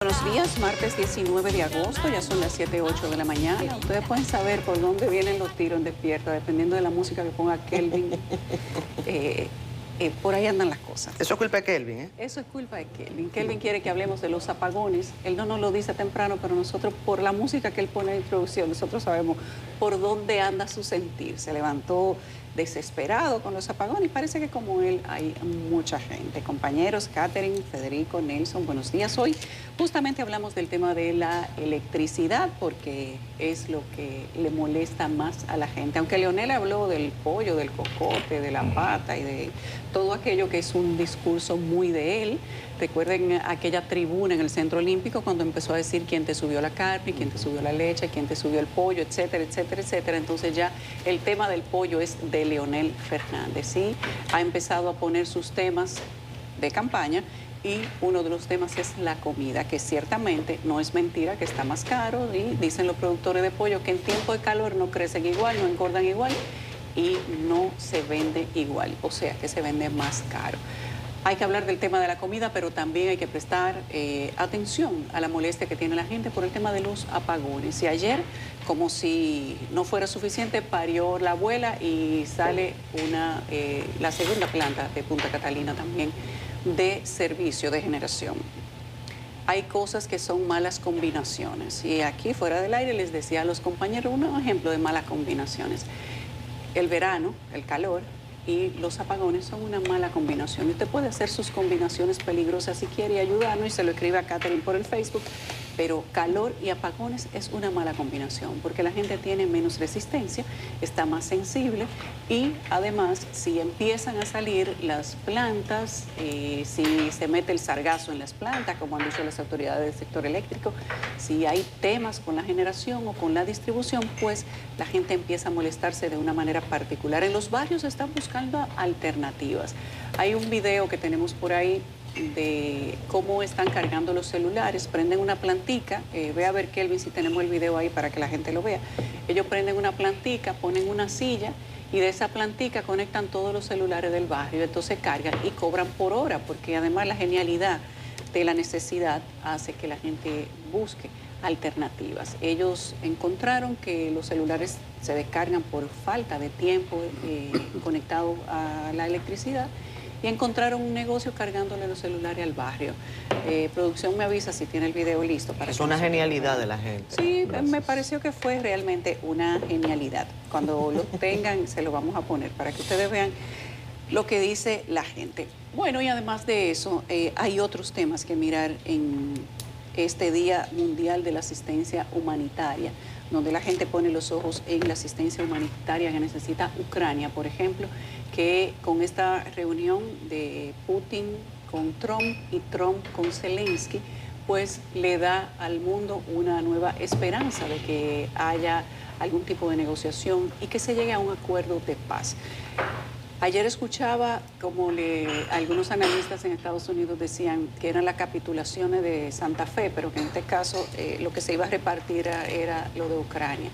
Buenos días, martes 19 de agosto, ya son las 7:08 de la mañana. Ustedes pueden saber por dónde vienen los tiros en Despierta, dependiendo de la música que ponga Kelvin. Por ahí andan las cosas. Eso es culpa de Kelvin, ¿eh? Eso es culpa de Kelvin. Kelvin quiere que hablemos de los apagones. Él no nos lo dice temprano, pero nosotros, por la música que él pone en introducción, nosotros sabemos por dónde anda su sentir. Se levantó desesperado con los apagones y parece que como él hay mucha gente. Compañeros, Catherine, Federico, Nelson, buenos días. Hoy justamente hablamos del tema de la electricidad porque es lo que le molesta más a la gente. Aunque Leonel habló del pollo, del cocote, de la pata y de todo aquello que es un discurso muy de él. Recuerden aquella tribuna en el Centro Olímpico cuando empezó a decir quién te subió la carne, quién te subió la leche, quién te subió el pollo, etcétera, etcétera, etcétera. Entonces ya el tema del pollo es de Leonel Fernández, ¿sí? Ha empezado a poner sus temas de campaña y uno de los temas es la comida, que ciertamente no es mentira que está más caro y dicen los productores de pollo que en tiempo de calor no crecen igual, no engordan igual y no se vende igual, o sea que se vende más caro. Hay que hablar del tema de la comida, pero también hay que prestar atención a la molestia que tiene la gente por el tema de los apagones. Y ayer, como si no fuera suficiente, parió la abuela y sale la segunda planta de Punta Catalina también de servicio de generación. Hay cosas que son malas combinaciones. Y aquí, fuera del aire, les decía a los compañeros un ejemplo de malas combinaciones. El verano, el calor y los apagones son una mala combinación. Y usted puede hacer sus combinaciones peligrosas si quiere y ayudarnos, y se lo escribe a Catherine por el Facebook, pero calor y apagones es una mala combinación porque la gente tiene menos resistencia, está más sensible y además si empiezan a salir las plantas, si se mete el sargazo en las plantas, como han dicho las autoridades del sector eléctrico, si hay temas con la generación o con la distribución, pues la gente empieza a molestarse de una manera particular. En los barrios están buscando alternativas. Hay un video que tenemos por ahí de cómo están cargando los celulares. Prenden una plantica, ve a ver Kelvin si tenemos el video ahí para que la gente lo vea. Ellos prenden una plantica, ponen una silla y de esa plantica conectan todos los celulares del barrio, entonces cargan y cobran por hora, porque además la genialidad de la necesidad hace que la gente busque alternativas. Ellos encontraron que los celulares se descargan por falta de tiempo conectado a la electricidad y encontraron un negocio cargándole los celulares al barrio. Producción me avisa si tiene el video listo. Es una genialidad de la gente. Sí, gracias. Me pareció que fue realmente una genialidad. Cuando lo tengan se lo vamos a poner para que ustedes vean lo que dice la gente. Bueno, y además de eso, hay otros temas que mirar en este Día Mundial de la Asistencia Humanitaria, donde la gente pone los ojos en la asistencia humanitaria que necesita Ucrania, por ejemplo, que con esta reunión de Putin con Trump y Trump con Zelensky, pues le da al mundo una nueva esperanza de que haya algún tipo de negociación y que se llegue a un acuerdo de paz. Ayer escuchaba como algunos analistas en Estados Unidos decían que eran las capitulaciones de Santa Fe, pero que en este caso lo que se iba a repartir era lo de Ucrania.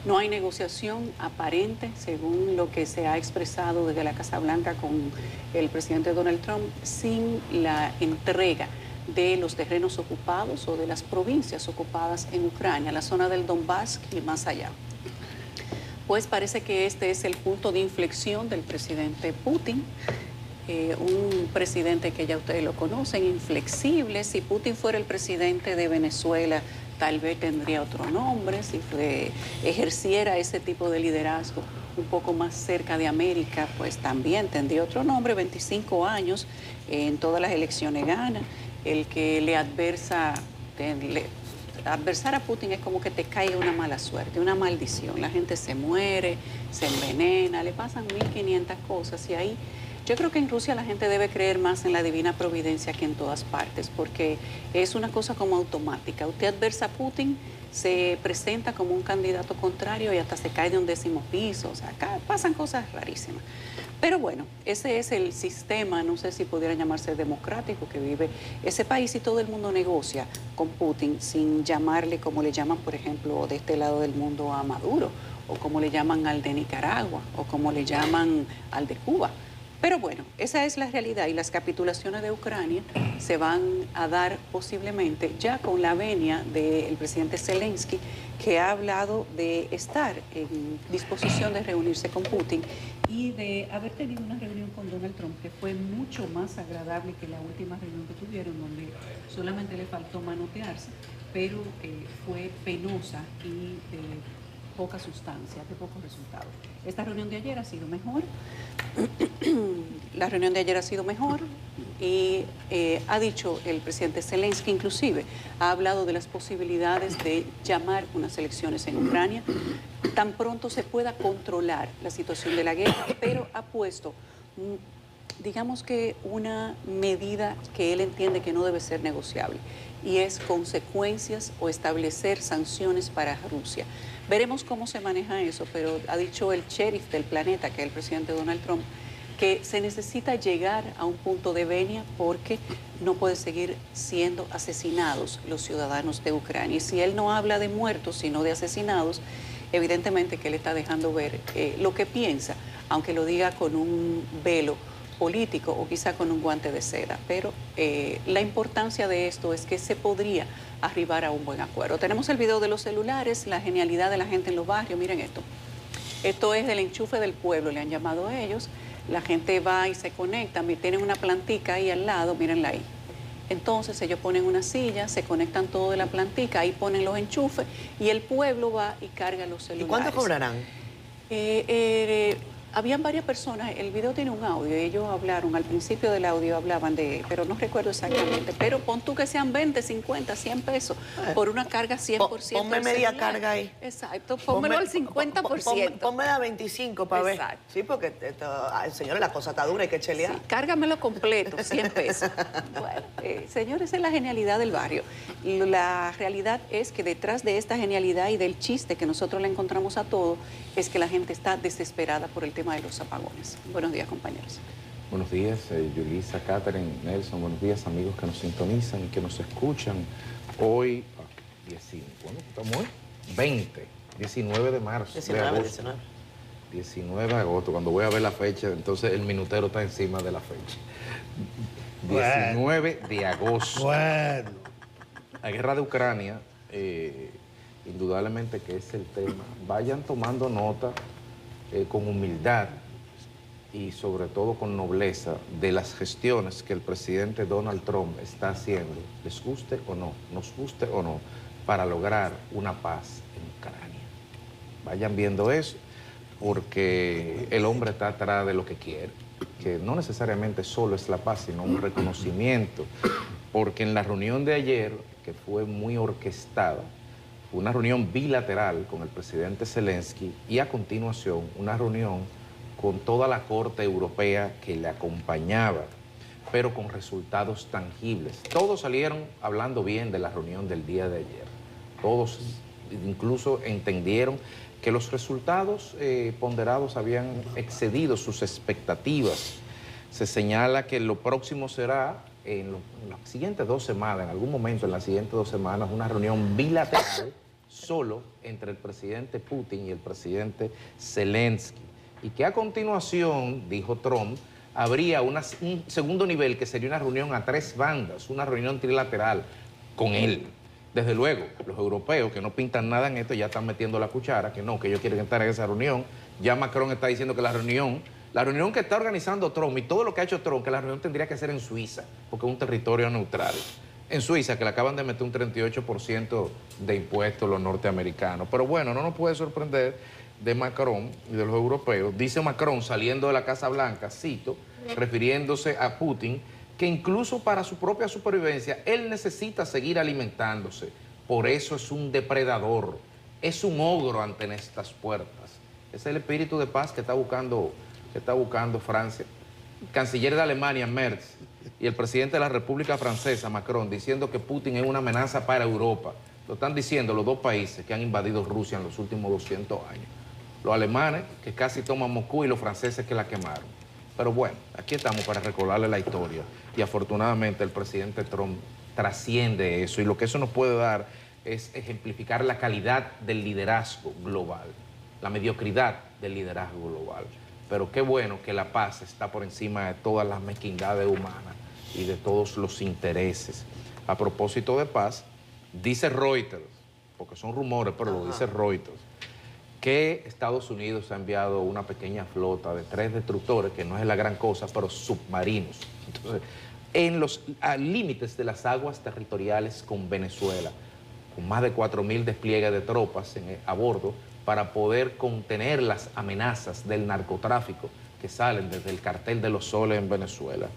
No hay negociación aparente, según lo que se ha expresado desde la Casa Blanca con el presidente Donald Trump, sin la entrega de los terrenos ocupados o de las provincias ocupadas en Ucrania, la zona del Donbass y más allá. Pues parece que este es el punto de inflexión del presidente Putin, un presidente que ya ustedes lo conocen, inflexible. Si Putin fuera el presidente de Venezuela, tal vez tendría otro nombre. Si ejerciera ese tipo de liderazgo un poco más cerca de América, pues también tendría otro nombre. 25 años, en todas las elecciones gana. El que le adversar a Putin es como que te caiga una mala suerte, una maldición. La gente se muere, se envenena, le pasan 1500 cosas. Y ahí yo creo que en Rusia la gente debe creer más en la divina providencia que en todas partes, porque es una cosa como automática. Usted adversa a Putin, se presenta como un candidato contrario y hasta se cae de un 10º piso. O sea, acá pasan cosas rarísimas. Pero bueno, ese es el sistema, no sé si pudiera llamarse democrático, que vive ese país y todo el mundo negocia con Putin sin llamarle como le llaman, por ejemplo, de este lado del mundo a Maduro, o como le llaman al de Nicaragua, o como le llaman al de Cuba. Pero bueno, esa es la realidad y las capitulaciones de Ucrania se van a dar posiblemente ya con la venia del presidente Zelensky, que ha hablado de estar en disposición de reunirse con Putin y de haber tenido una reunión con Donald Trump que fue mucho más agradable que la última reunión que tuvieron, donde solamente le faltó manotearse, pero fue penosa y de poca sustancia, de pocos resultados. Esta reunión de ayer ha sido mejor, la reunión de ayer ha sido mejor y ha dicho el presidente Zelensky, inclusive, ha hablado de las posibilidades de llamar unas elecciones en Ucrania tan pronto se pueda controlar la situación de la guerra, pero ha puesto, digamos que una medida que él entiende que no debe ser negociable, y es consecuencias o establecer sanciones para Rusia. Veremos cómo se maneja eso, pero ha dicho el sheriff del planeta, que es el presidente Donald Trump, que se necesita llegar a un punto de venia porque no puede seguir siendo asesinados los ciudadanos de Ucrania. Y si él no habla de muertos, sino de asesinados, evidentemente que él está dejando ver lo que piensa, aunque lo diga con un velo político o quizá con un guante de seda. Pero la importancia de esto es que se podría arribar a un buen acuerdo. Tenemos el video de los celulares, la genialidad de la gente en los barrios. Miren esto. Esto es del enchufe del pueblo, le han llamado a ellos. La gente va y se conecta, tienen una plantica ahí al lado, mírenla ahí. Entonces ellos ponen una silla, se conectan todo de la plantica, ahí ponen los enchufes y el pueblo va y carga los celulares. ¿Y cuánto cobrarán? Habían varias personas, el video tiene un audio, ellos hablaron, al principio del audio hablaban de, pero no recuerdo exactamente, pero pon tú que sean 20, 50, 100 pesos por una carga 100%. Ponme media carga ahí. Exacto, pónmelo al 50%. Ponme a 25 para ver. Sí, porque, señores, la cosa está dura, hay que chelear. Sí, cárgamelo completo, 100 pesos. Bueno, señores, esa es la genialidad del barrio. La realidad es que detrás de esta genialidad y del chiste que nosotros le encontramos a todo, es que la gente está desesperada por el tema de los apagones. Buenos días, compañeros. Buenos días, Yulisa, Catherine, Nelson. Buenos días, amigos que nos sintonizan y que nos escuchan. Hoy, 19 de marzo. 19 de agosto. Cuando voy a ver la fecha, entonces el minutero está encima de la fecha. 19 de agosto. Bueno. La guerra de Ucrania, indudablemente que es el tema. Vayan tomando nota con humildad y sobre todo con nobleza de las gestiones que el presidente Donald Trump está haciendo, les guste o no, nos guste o no, para lograr una paz en Ucrania. Vayan viendo eso, porque el hombre está atrás de lo que quiere, que no necesariamente solo es la paz, sino un reconocimiento, porque en la reunión de ayer, que fue muy orquestada, una reunión bilateral con el presidente Zelensky y a continuación una reunión con toda la corte europea que le acompañaba, pero con resultados tangibles. Todos salieron hablando bien de la reunión del día de ayer. Todos incluso entendieron que los resultados ponderados habían excedido sus expectativas. Se señala que lo próximo será en las siguientes 2 semanas, en algún momento en las siguientes 2 semanas, una reunión bilateral solo entre el presidente Putin y el presidente Zelensky. Y que a continuación, dijo Trump, habría un segundo nivel que sería una reunión a 3 bandas, una reunión trilateral con él. Desde luego, los europeos que no pintan nada en esto ya están metiendo la cuchara, que no, que ellos quieren estar en esa reunión. Ya Macron está diciendo que la reunión que está organizando Trump y todo lo que ha hecho Trump, que la reunión tendría que ser en Suiza, porque es un territorio neutral. En Suiza, que le acaban de meter un 38% de impuestos los norteamericanos. Pero bueno, no nos puede sorprender de Macron y de los europeos. Dice Macron, saliendo de la Casa Blanca, cito, refiriéndose a Putin, que incluso para su propia supervivencia, él necesita seguir alimentándose. Por eso es un depredador, es un ogro ante estas puertas. Ese es el espíritu de paz que está buscando Francia. El canciller de Alemania, Merz, y el presidente de la República Francesa, Macron, diciendo que Putin es una amenaza para Europa. Lo están diciendo los 2 países que han invadido Rusia en los últimos 200 años. Los alemanes, que casi toman Moscú, y los franceses que la quemaron. Pero bueno, aquí estamos para recordarle la historia. Y afortunadamente el presidente Trump trasciende eso. Y lo que eso nos puede dar es ejemplificar la calidad del liderazgo global, la mediocridad del liderazgo global. pero qué bueno que la paz está por encima de todas las mezquindades humanas y de todos los intereses. A propósito de paz, dice Reuters, porque son rumores, pero lo dice Reuters, que Estados Unidos ha enviado una pequeña flota de 3 destructores, que no es la gran cosa, pero submarinos. Entonces, en los límites de las aguas territoriales con Venezuela, con más de 4.000 despliegues de tropas a bordo, para poder contener las amenazas del narcotráfico que salen desde el cartel de los soles en Venezuela.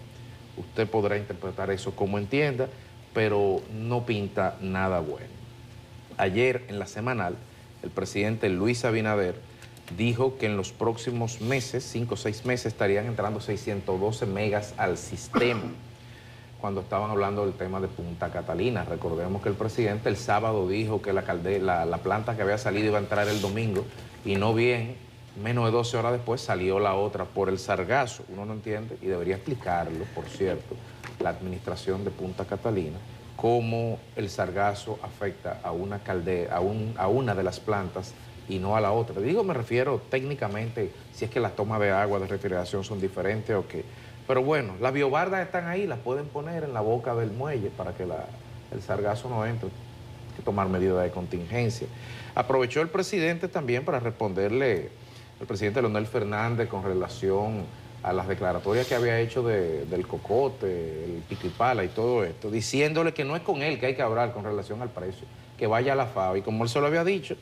Usted podrá interpretar eso como entienda, pero no pinta nada bueno. Ayer, en la semanal, el presidente Luis Abinader dijo que en los próximos meses, 5 o 6 meses, estarían entrando 612 megas al sistema. Cuando estaban hablando del tema de Punta Catalina, recordemos que el presidente el sábado dijo que la planta que había salido iba a entrar el domingo, y no bien, menos de 12 horas después salió la otra por el sargazo. Uno no entiende, y debería explicarlo, por cierto, la administración de Punta Catalina, cómo el sargazo afecta a una caldera, a una de las plantas y no a la otra. Digo, me refiero técnicamente, si es que las tomas de agua de refrigeración son diferentes o qué. Pero bueno, las biobardas están ahí, las pueden poner en la boca del muelle para que el sargazo no entre. Hay que tomar medidas de contingencia. Aprovechó el presidente también para responderle al presidente Leonel Fernández con relación a las declaratorias que había hecho del cocote, el pico y pala y todo esto, diciéndole que no es con él que hay que hablar con relación al precio, que vaya a la FAO. Y como él se lo había dicho,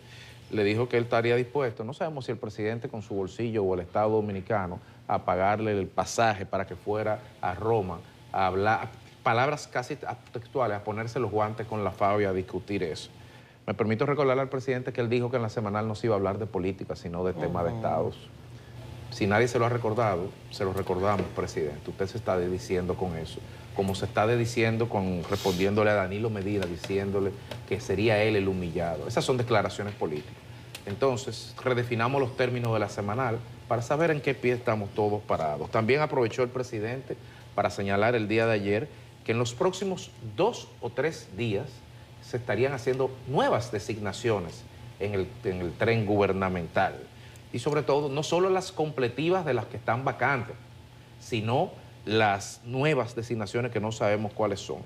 le dijo que él estaría dispuesto, no sabemos si el presidente con su bolsillo o el Estado Dominicano, a pagarle el pasaje para que fuera a Roma a hablar, palabras casi textuales, a ponerse los guantes con la FAO y a discutir eso. Me permito recordarle al presidente que él dijo que en la semanal no se iba a hablar de política, sino de temas de estados. Si nadie se lo ha recordado, se lo recordamos, presidente. Usted se está diciendo con eso, como se está diciendo respondiéndole a Danilo Medina, diciéndole que sería él el humillado. Esas son declaraciones políticas. Entonces, redefinamos los términos de la semanal para saber en qué pie estamos todos parados. También aprovechó el presidente para señalar el día de ayer que en los próximos 2 o 3 días se estarían haciendo nuevas designaciones en el tren gubernamental. Y sobre todo, no solo las completivas de las que están vacantes, sino las nuevas designaciones que no sabemos cuáles son.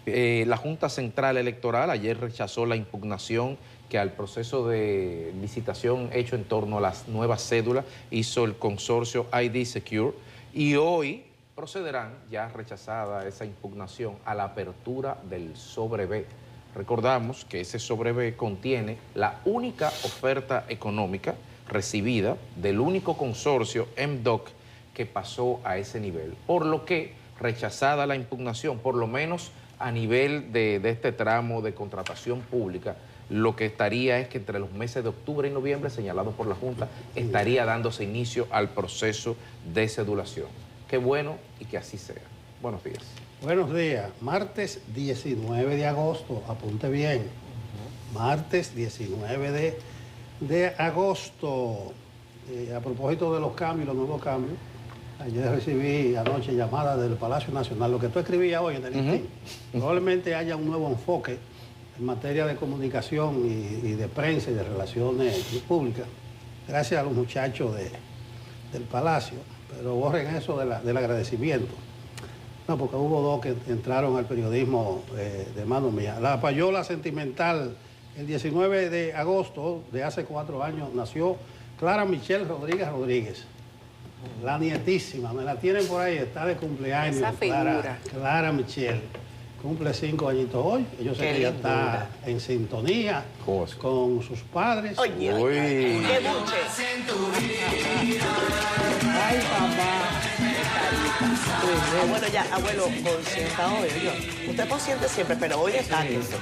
La Junta Central Electoral ayer rechazó la impugnación que al proceso de licitación hecho en torno a las nuevas cédulas hizo el consorcio ID Secure, y hoy procederán, ya rechazada esa impugnación, a la apertura del sobre B. Recordamos que ese sobre B contiene la única oferta económica recibida del único consorcio MDOC que pasó a ese nivel, por lo que rechazada la impugnación, por lo menos a nivel de este tramo de contratación pública, lo que estaría es que entre los meses de octubre y noviembre, señalado por la Junta, estaría dándose inicio al proceso de cedulación. Qué bueno y que así sea. Buenos días. Buenos días. Martes 19 de agosto, apunte bien. Martes 19 de agosto. A propósito de los cambios, los nuevos cambios, ayer recibí anoche llamadas del Palacio Nacional, lo que tú escribías hoy en el listín. Probablemente haya un nuevo enfoque en materia de comunicación y de prensa y de relaciones públicas, gracias a los muchachos del Palacio, pero borren eso del agradecimiento. No, porque hubo 2 que entraron al periodismo de mano mía. La payola sentimental, el 19 de agosto de hace 4 años, nació Clara Michelle Rodríguez Rodríguez, la nietísima, me la tienen por ahí, está de cumpleaños. Esa figura. Clara Michelle. Cumple 5 añitos hoy. Yo sé que ella está en sintonía con sus padres. Oye, ¡qué buche! Ay, papá. Bueno, ya, abuelo, consienta hoy. Usted consiente siempre, pero hoy está listo.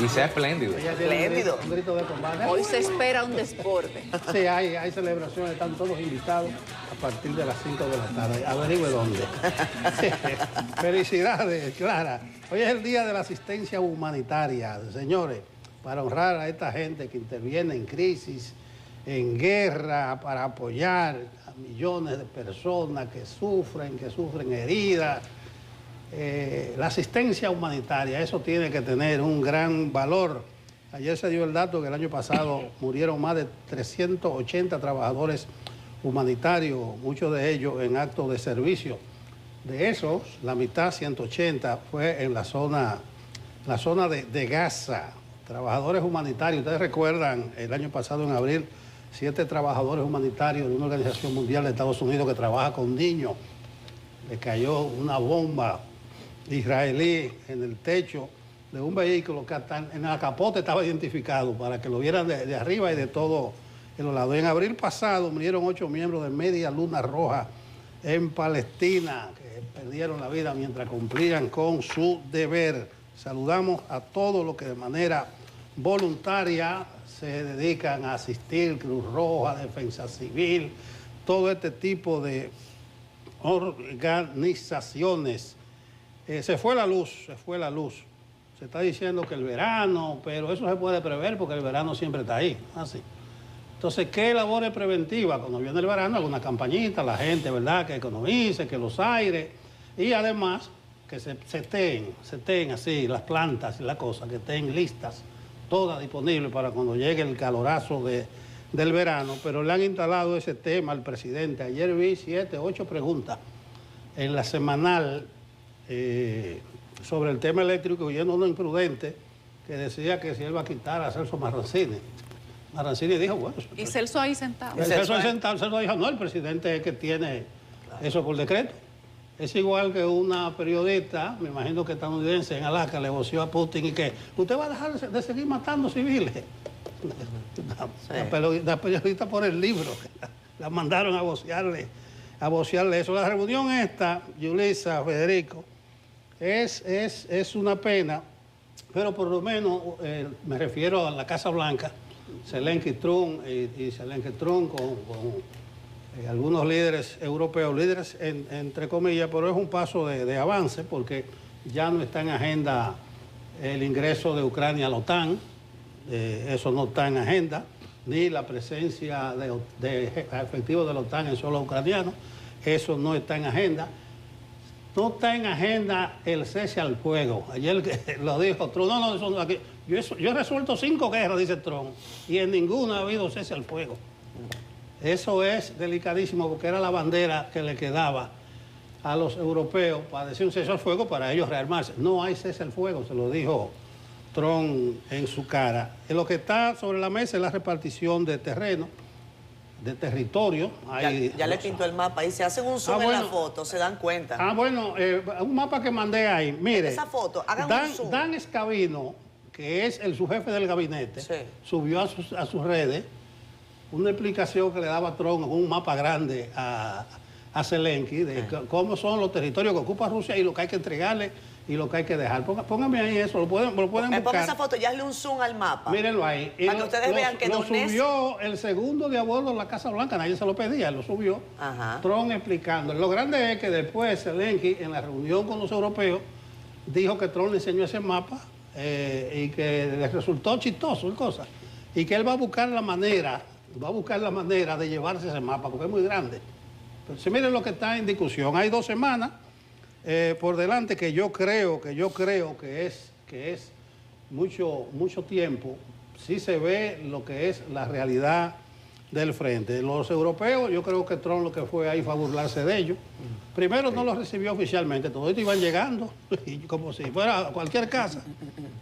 Y sea espléndido. Espléndido. Un grito de combate. Hoy se espera un desborde. Sí, hay celebraciones, están todos invitados a partir de las 5 de la tarde. Averigüe dónde. Felicidades, Clara. Hoy es el día de la asistencia humanitaria, señores, para honrar a esta gente que interviene en crisis, en guerra, para apoyar a millones de personas que sufren heridas. La asistencia humanitaria, eso tiene que tener un gran valor. Ayer se dio el dato que el año pasado murieron más de 380 trabajadores humanitarios, muchos de ellos en actos de servicio. De esos, la mitad, 180, fue en la zona de Gaza. Trabajadores humanitarios, ustedes recuerdan el año pasado en abril, 7 trabajadores humanitarios de una organización mundial de Estados Unidos que trabaja con niños, le cayó una bomba israelí en el techo de un vehículo que hasta en el capote estaba identificado para que lo vieran de arriba y de todo en los lados. En abril pasado murieron 8 miembros de Media Luna Roja en Palestina, que perdieron la vida mientras cumplían con su deber. Saludamos a todos los que de manera voluntaria se dedican a asistir, Cruz Roja, Defensa Civil, todo este tipo de organizaciones. Se fue la luz. Se está diciendo que el verano, pero eso se puede prever porque el verano siempre está ahí, así. Entonces, ¿qué labores preventivas? Cuando viene el verano, alguna campañita, la gente, ¿verdad?, que economice, que los aires, y además que se estén así, las plantas y las cosas, que estén listas, todas disponibles para cuando llegue el calorazo del verano. Pero le han instalado ese tema al presidente. Ayer vi 7, 8 preguntas en la semanal sobre el tema eléctrico, oyendo uno imprudente que decía que si él va a quitar a Celso Marrancini. Marrancini dijo, bueno... Y Celso ahí sentado. Celso dijo, no, el presidente es el que tiene eso por decreto. Es igual que una periodista, me imagino que estadounidense, en Alaska, le voció a Putin y que usted va a dejar de seguir matando civiles. La periodista por el libro, la mandaron a vocearle eso. La reunión esta, Yulisa, Federico, es una pena, pero por lo menos me refiero a la Casa Blanca, Zelensky Trump con algunos líderes europeos, líderes entre comillas, pero es un paso de avance porque ya no está en agenda el ingreso de Ucrania a la OTAN, eso no está en agenda, ni la presencia de efectivos de la OTAN en suelo ucraniano, eso no está en agenda. No está en agenda el cese al fuego. Ayer lo dijo Trump, eso no, aquí. Yo he resuelto 5 guerras, dice Trump, y en ninguna ha habido cese al fuego. Eso es delicadísimo porque era la bandera que le quedaba a los europeos para decir un cese al fuego para ellos rearmarse. No hay cese al fuego, se lo dijo Trump en su cara. Lo que está sobre la mesa es la repartición de terreno, de territorio. Ya le pintó el mapa y se hacen un zoom en la foto, se dan cuenta. Un mapa que mandé ahí, mire. Esa foto, hagan un zoom. Dan Escabino, que es su jefe del gabinete, sí, subió a sus redes una explicación que le daba Trump, un mapa grande a Zelensky, de cómo son los territorios que ocupa Rusia y lo que hay que entregarle y lo que hay que dejar. Póngame ahí eso, lo pueden buscar. Ponga esa foto y hazle un zoom al mapa. Mírenlo ahí. Para que ustedes vean que lo subió el segundo de a bordo en la Casa Blanca, nadie se lo pedía, lo subió. Ajá. Trump explicando. Lo grande es que después Zelensky, en la reunión con los europeos, dijo que Trump le enseñó ese mapa y que le resultó chistoso y cosas. Y que él va a buscar la manera de llevarse ese mapa, porque es muy grande. Entonces, miren lo que está en discusión. Hay 2 semanas por delante que yo creo que es mucho tiempo. Sí se ve lo que es la realidad del frente. Los europeos, yo creo que Trump lo que fue ahí fue a burlarse de ellos. Primero no los recibió oficialmente, todos estos iban llegando, y como si fuera cualquier casa.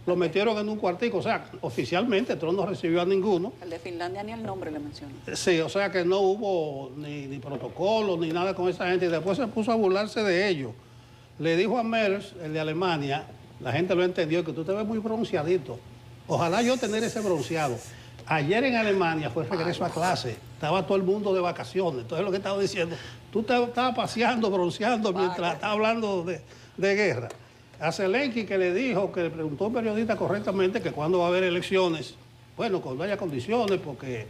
Lo metieron en un cuartico, o sea, oficialmente Trump no recibió a ninguno. El de Finlandia ni el nombre le mencionó. Sí, o sea que no hubo ni protocolo ni nada con esa gente, y después se puso a burlarse de ellos. Le dijo a Merz, el de Alemania, la gente lo entendió, que tú te ves muy bronceadito. Ojalá yo tener ese bronceado. Ayer en Alemania fue regreso a clase, estaba todo el mundo de vacaciones, entonces lo que estaba diciendo, tú estabas paseando, bronceando mientras estabas hablando de guerra. A Zelensky que le dijo, que le preguntó a un periodista correctamente que cuándo va a haber elecciones, bueno, cuando haya condiciones, porque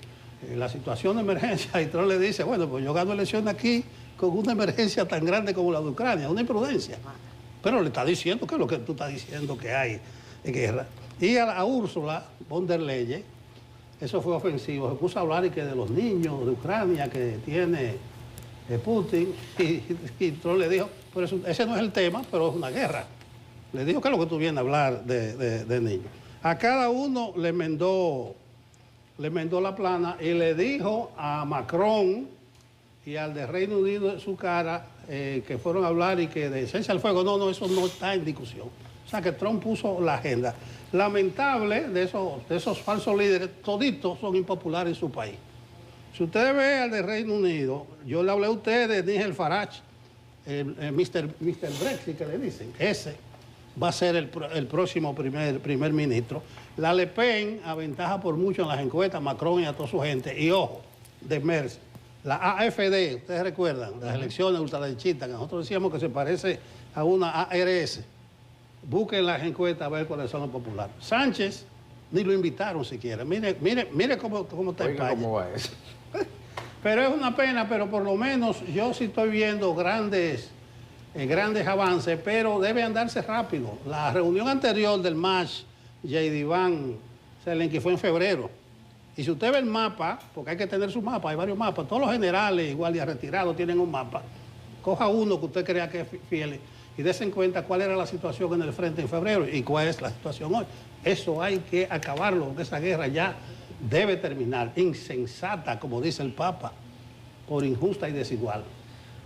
la situación de emergencia, y Trump le dice, bueno, pues yo gano elecciones aquí con una emergencia tan grande como la de Ucrania, una imprudencia. Pero le está diciendo que es lo que tú estás diciendo que hay guerra. Y a Ursula von der Leyen, eso fue ofensivo, se puso a hablar y que de los niños de Ucrania que tiene Putin, y Trump le dijo, pero ese no es el tema, pero es una guerra. Le dijo que es lo que tú vienes a hablar de niños. A cada uno le enmendó la plana y le dijo a Macron y al de Reino Unido en su cara, que fueron a hablar y que de cese al fuego, no, eso no está en discusión. O sea que Trump puso la agenda. Lamentable de esos falsos líderes, toditos son impopulares en su país. Si ustedes ven al de Reino Unido, yo le hablé a ustedes de Nigel Farage, el Mr. Brexit que le dicen, ese va a ser el próximo primer ministro. La Le Pen aventaja por mucho en las encuestas, Macron y a toda su gente. Y ojo, de Merz, la AfD, ustedes recuerdan, las elecciones ultraderechistas, que nosotros decíamos que se parece a una ARS. Busquen las encuestas a ver cuáles son los populares. Sánchez, ni lo invitaron siquiera. Mire cómo está Oiga, España. ¿cómo va eso? Pero es una pena, pero por lo menos yo sí estoy viendo grandes avances, pero debe andarse rápido. La reunión anterior del MASH, J.D. Van Selen, que fue en febrero. Y si usted ve el mapa, porque hay que tener su mapa, hay varios mapas, todos los generales y guardias retirados tienen un mapa. Coja uno que usted crea que es fiel y dése en cuenta cuál era la situación en el frente en febrero y cuál es la situación hoy. Eso hay que acabarlo, porque esa guerra ya debe terminar. Insensata, como dice el Papa, por injusta y desigual.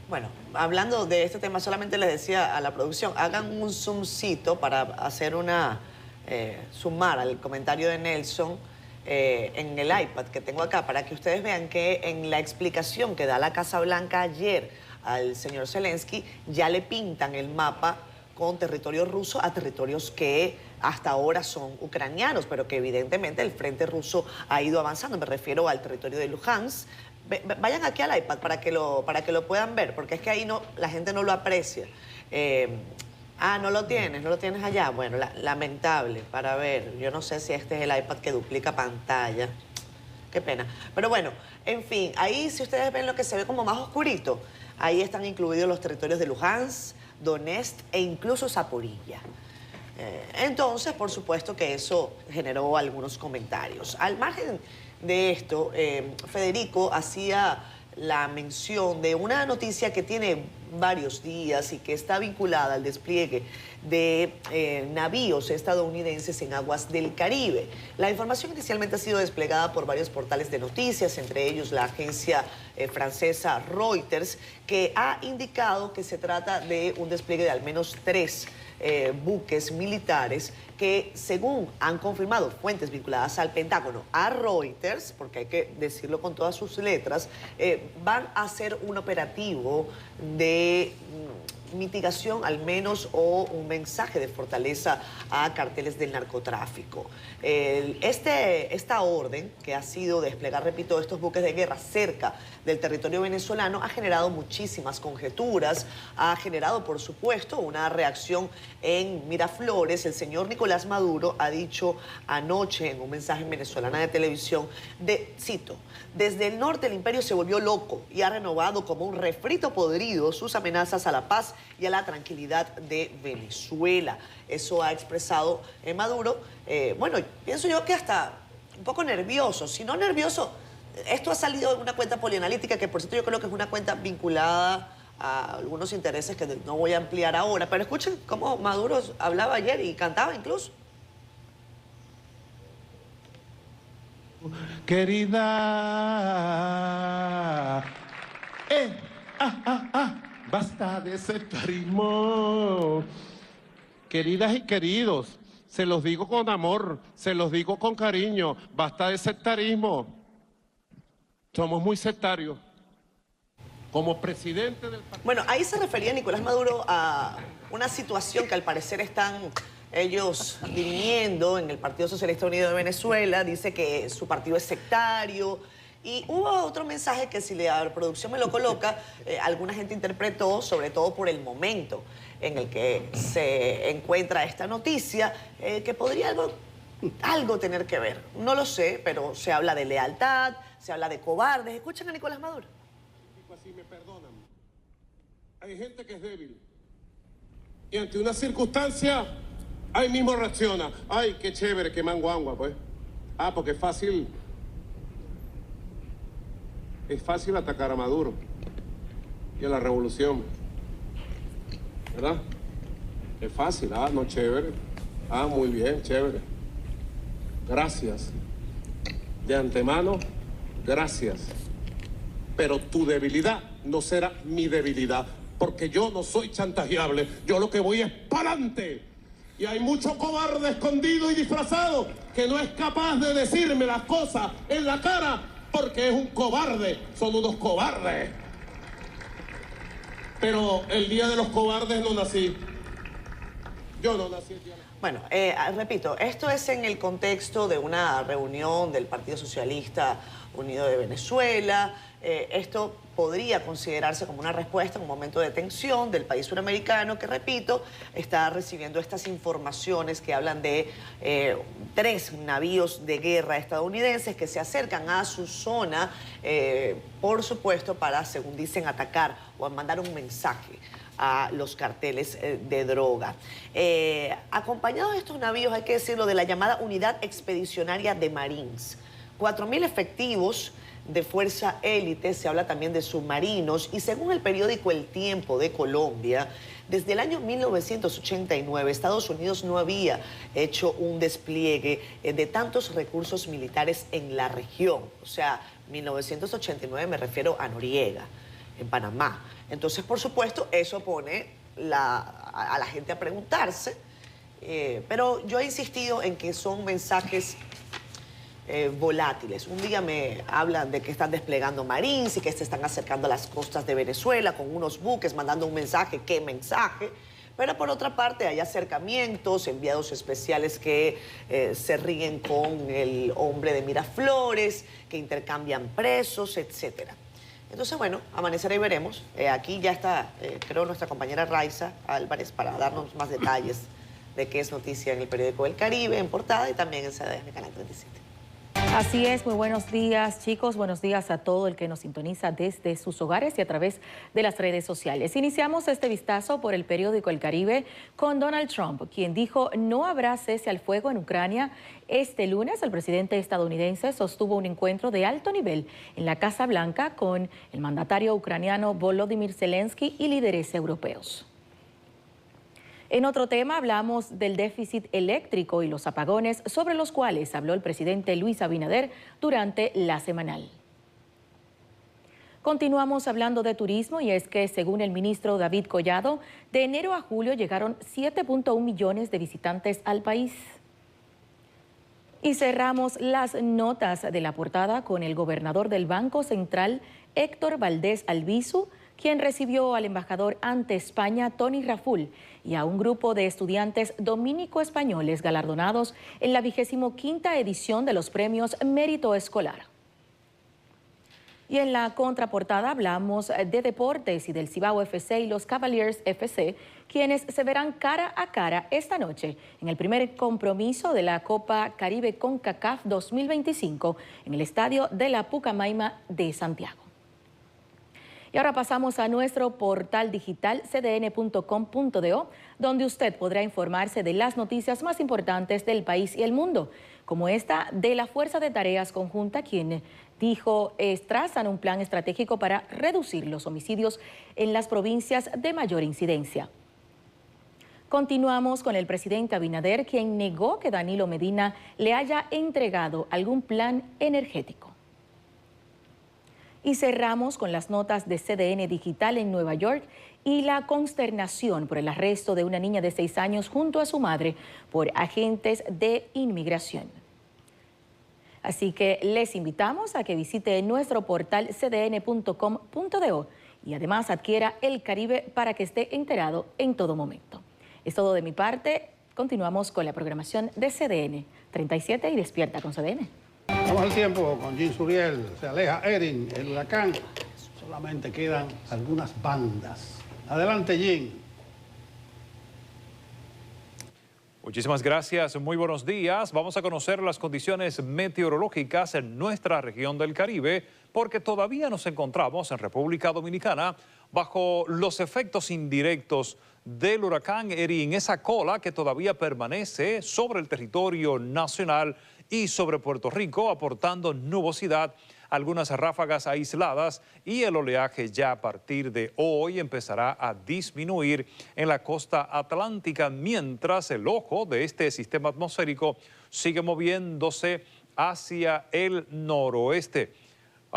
Bueno, hablando de este tema, solamente les decía a la producción, hagan un zoomcito para hacer sumar al comentario de Nelson en el iPad que tengo acá, para que ustedes vean que en la explicación que da la Casa Blanca ayer al señor Zelensky, ya le pintan el mapa con territorio ruso a territorios que hasta ahora son ucranianos, pero que evidentemente el frente ruso ha ido avanzando. Me refiero al territorio de Luhansk. Vayan aquí al iPad para que lo puedan ver, porque es que ahí la gente no lo aprecia. No lo tienes allá. Bueno, lamentable, para ver. Yo no sé si este es el iPad que duplica pantalla. Qué pena. Pero bueno, en fin, ahí si ustedes ven lo que se ve como más oscurito, ahí están incluidos los territorios de Luhansk, Donetsk e incluso Zaporilla. Entonces, por supuesto que eso generó algunos comentarios. Al margen de esto, Federico hacía la mención de una noticia que tiene varios días y que está vinculada al despliegue de navíos estadounidenses en aguas del Caribe. La información inicialmente ha sido desplegada por varios portales de noticias, entre ellos la agencia francesa Reuters, que ha indicado que se trata de un despliegue de al menos 3 buques militares que, según han confirmado fuentes vinculadas al Pentágono, a Reuters, porque hay que decirlo con todas sus letras, van a hacer un operativo de mitigación al menos o un mensaje de fortaleza a carteles del narcotráfico. Esta orden que ha sido desplegar, repito, estos buques de guerra cerca del territorio venezolano ha generado muchísimas conjeturas, ha generado, por supuesto, una reacción en Miraflores. El señor Nicolás Maduro ha dicho anoche en un mensaje en Venezolana de Televisión, cito, desde el norte el imperio se volvió loco y ha renovado como un refrito podrido sus amenazas a la paz y a la tranquilidad de Venezuela. Eso ha expresado Maduro. Bueno, pienso yo que hasta un poco nervioso, si no nervioso. Esto ha salido de una cuenta polianalítica que, por cierto, yo creo que es una cuenta vinculada a algunos intereses que no voy a ampliar ahora. Pero escuchen cómo Maduro hablaba ayer y cantaba incluso. Querida, basta de sectarismo. Queridas y queridos, se los digo con amor, se los digo con cariño, basta de sectarismo. Somos muy sectarios. Como presidente del partido... Bueno, ahí se refería Nicolás Maduro a una situación que al parecer están ellos dirimiendo en el Partido Socialista Unido de Venezuela. Dice que su partido es sectario. Y hubo otro mensaje que, si la producción me lo coloca, alguna gente interpretó, sobre todo por el momento en el que se encuentra esta noticia, que podría algo tener que ver. No lo sé, pero se habla de lealtad, se habla de cobardes. Escuchen a Nicolás Maduro. Así me perdonan. Hay gente que es débil. Y ante una circunstancia, ahí mismo reacciona. Ay, qué chévere, qué manguangua, pues. Porque es fácil. Es fácil atacar a Maduro y a la revolución. ¿Verdad? Es fácil. No, chévere. Muy bien, chévere. Gracias. De antemano, gracias. pero tu debilidad no será mi debilidad, porque yo no soy chantajeable, yo lo que voy es para adelante. Y hay mucho cobarde escondido y disfrazado que no es capaz de decirme las cosas en la cara porque es un cobarde, son unos cobardes. Pero el día de los cobardes no nací. Yo no nací el día de los... Bueno, repito, esto es en el contexto de una reunión del Partido Socialista Unido de Venezuela. Esto podría considerarse como una respuesta en un momento de tensión del país suramericano que, repito, está recibiendo estas informaciones que hablan de 3 navíos de guerra estadounidenses que se acercan a su zona, por supuesto, para, según dicen, atacar o mandar un mensaje a los carteles de droga. Acompañados de estos navíos, hay que decirlo, de la llamada Unidad Expedicionaria de Marines. 4.000 efectivos de fuerza élite, se habla también de submarinos, y según el periódico El Tiempo de Colombia, desde el año 1989 Estados Unidos no había hecho un despliegue de tantos recursos militares en la región. O sea, 1989 me refiero a Noriega, en Panamá. Entonces, por supuesto, eso pone a la gente a preguntarse, pero yo he insistido en que son mensajes volátiles. Un día me hablan de que están desplegando Marines y que se están acercando a las costas de Venezuela con unos buques mandando un mensaje. ¿Qué mensaje? Pero por otra parte hay acercamientos, enviados especiales que se ríen con el hombre de Miraflores, que intercambian presos, etcétera. Entonces, bueno, amanecerá y veremos. Aquí ya está, creo, nuestra compañera Raiza Álvarez para darnos más detalles de qué es noticia en el periódico El Caribe, en portada, y también en CDN Canal 37. Así es, muy buenos días, chicos. Buenos días a todo el que nos sintoniza desde sus hogares y a través de las redes sociales. Iniciamos este vistazo por el periódico El Caribe con Donald Trump, quien dijo no habrá cese al fuego en Ucrania. Este lunes, el presidente estadounidense sostuvo un encuentro de alto nivel en la Casa Blanca con el mandatario ucraniano Volodymyr Zelensky y líderes europeos. En otro tema, hablamos del déficit eléctrico y los apagones sobre los cuales habló el presidente Luis Abinader durante la semanal. Continuamos hablando de turismo y es que, según el ministro David Collado, de enero a julio llegaron 7.1 millones de visitantes al país. Y cerramos las notas de la portada con el gobernador del Banco Central, Héctor Valdés Albizu, quien recibió al embajador ante España, Tony Raful, y a un grupo de estudiantes dominico-españoles galardonados en la 25ª edición de los premios Mérito Escolar. Y en la contraportada hablamos de deportes y del Cibao FC y los Cavaliers FC, quienes se verán cara a cara esta noche en el primer compromiso de la Copa Caribe CONCACAF 2025 en el estadio de la Pucamaima de Santiago. Y ahora pasamos a nuestro portal digital cdn.com.do, donde usted podrá informarse de las noticias más importantes del país y el mundo, como esta de la Fuerza de Tareas Conjunta, quien dijo trazan un plan estratégico para reducir los homicidios en las provincias de mayor incidencia. Continuamos con el presidente Abinader, quien negó que Danilo Medina le haya entregado algún plan energético. Y cerramos con las notas de CDN Digital en Nueva York y la consternación por el arresto de una niña de 6 años junto a su madre por agentes de inmigración. Así que les invitamos a que visite nuestro portal cdn.com.do y además adquiera El Caribe para que esté enterado en todo momento. Es todo de mi parte. Continuamos con la programación de CDN 37 y Despierta con CDN. Vamos al tiempo con Jim Suriel. Se aleja Erin, el huracán. Solamente quedan algunas bandas. Adelante, Jim. Muchísimas gracias, muy buenos días. Vamos a conocer las condiciones meteorológicas en nuestra región del Caribe, porque todavía nos encontramos en República Dominicana bajo los efectos indirectos del huracán Erin, esa cola que todavía permanece sobre el territorio nacional y sobre Puerto Rico, aportando nubosidad, algunas ráfagas aisladas, y el oleaje ya a partir de hoy empezará a disminuir en la costa atlántica, mientras el ojo de este sistema atmosférico sigue moviéndose hacia el noroeste.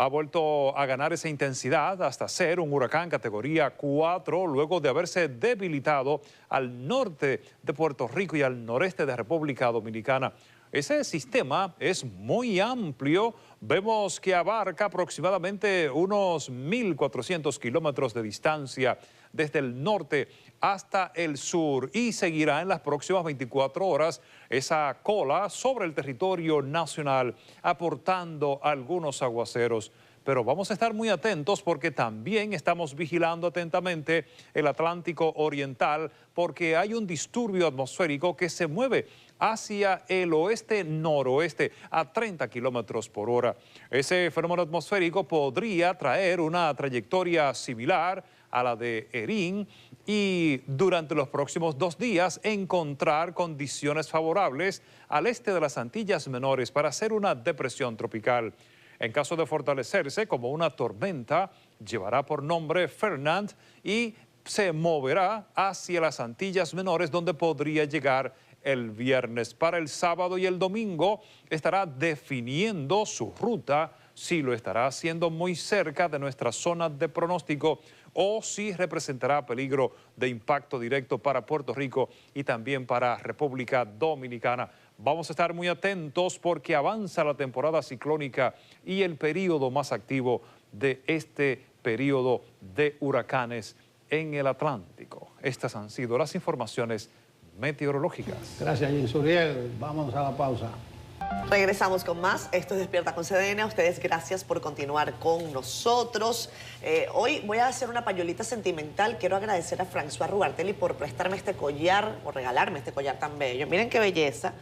ha vuelto a ganar esa intensidad hasta ser un huracán categoría 4 luego de haberse debilitado al norte de Puerto Rico y al noreste de República Dominicana. Ese sistema es muy amplio. Vemos que abarca aproximadamente unos 1.400 kilómetros de distancia desde el norte hasta el sur y seguirá en las próximas 24 horas esa cola sobre el territorio nacional, aportando algunos aguaceros. Pero vamos a estar muy atentos porque también estamos vigilando atentamente el Atlántico Oriental porque hay un disturbio atmosférico que se mueve hacia el oeste-noroeste a 30 kilómetros por hora. Ese fenómeno atmosférico podría traer una trayectoria similar a la de Erin y durante los próximos 2 días encontrar condiciones favorables al este de las Antillas Menores para hacer una depresión tropical. En caso de fortalecerse como una tormenta, llevará por nombre Fernand y se moverá hacia las Antillas Menores, donde podría llegar el viernes. Para el sábado y el domingo estará definiendo su ruta, si lo estará haciendo muy cerca de nuestra zona de pronóstico o si representará peligro de impacto directo para Puerto Rico y también para República Dominicana. Vamos a estar muy atentos porque avanza la temporada ciclónica y el periodo más activo de este periodo de huracanes en el Atlántico. Estas han sido las informaciones meteorológicas. Gracias, Jinsuriel. Vámonos a la pausa. Regresamos con más. Esto es Despierta con CDN. A ustedes gracias por continuar con nosotros. Hoy voy a hacer una pañolita sentimental. Quiero agradecer a François Rubartelli por prestarme este collar o regalarme este collar tan bello. Miren qué belleza.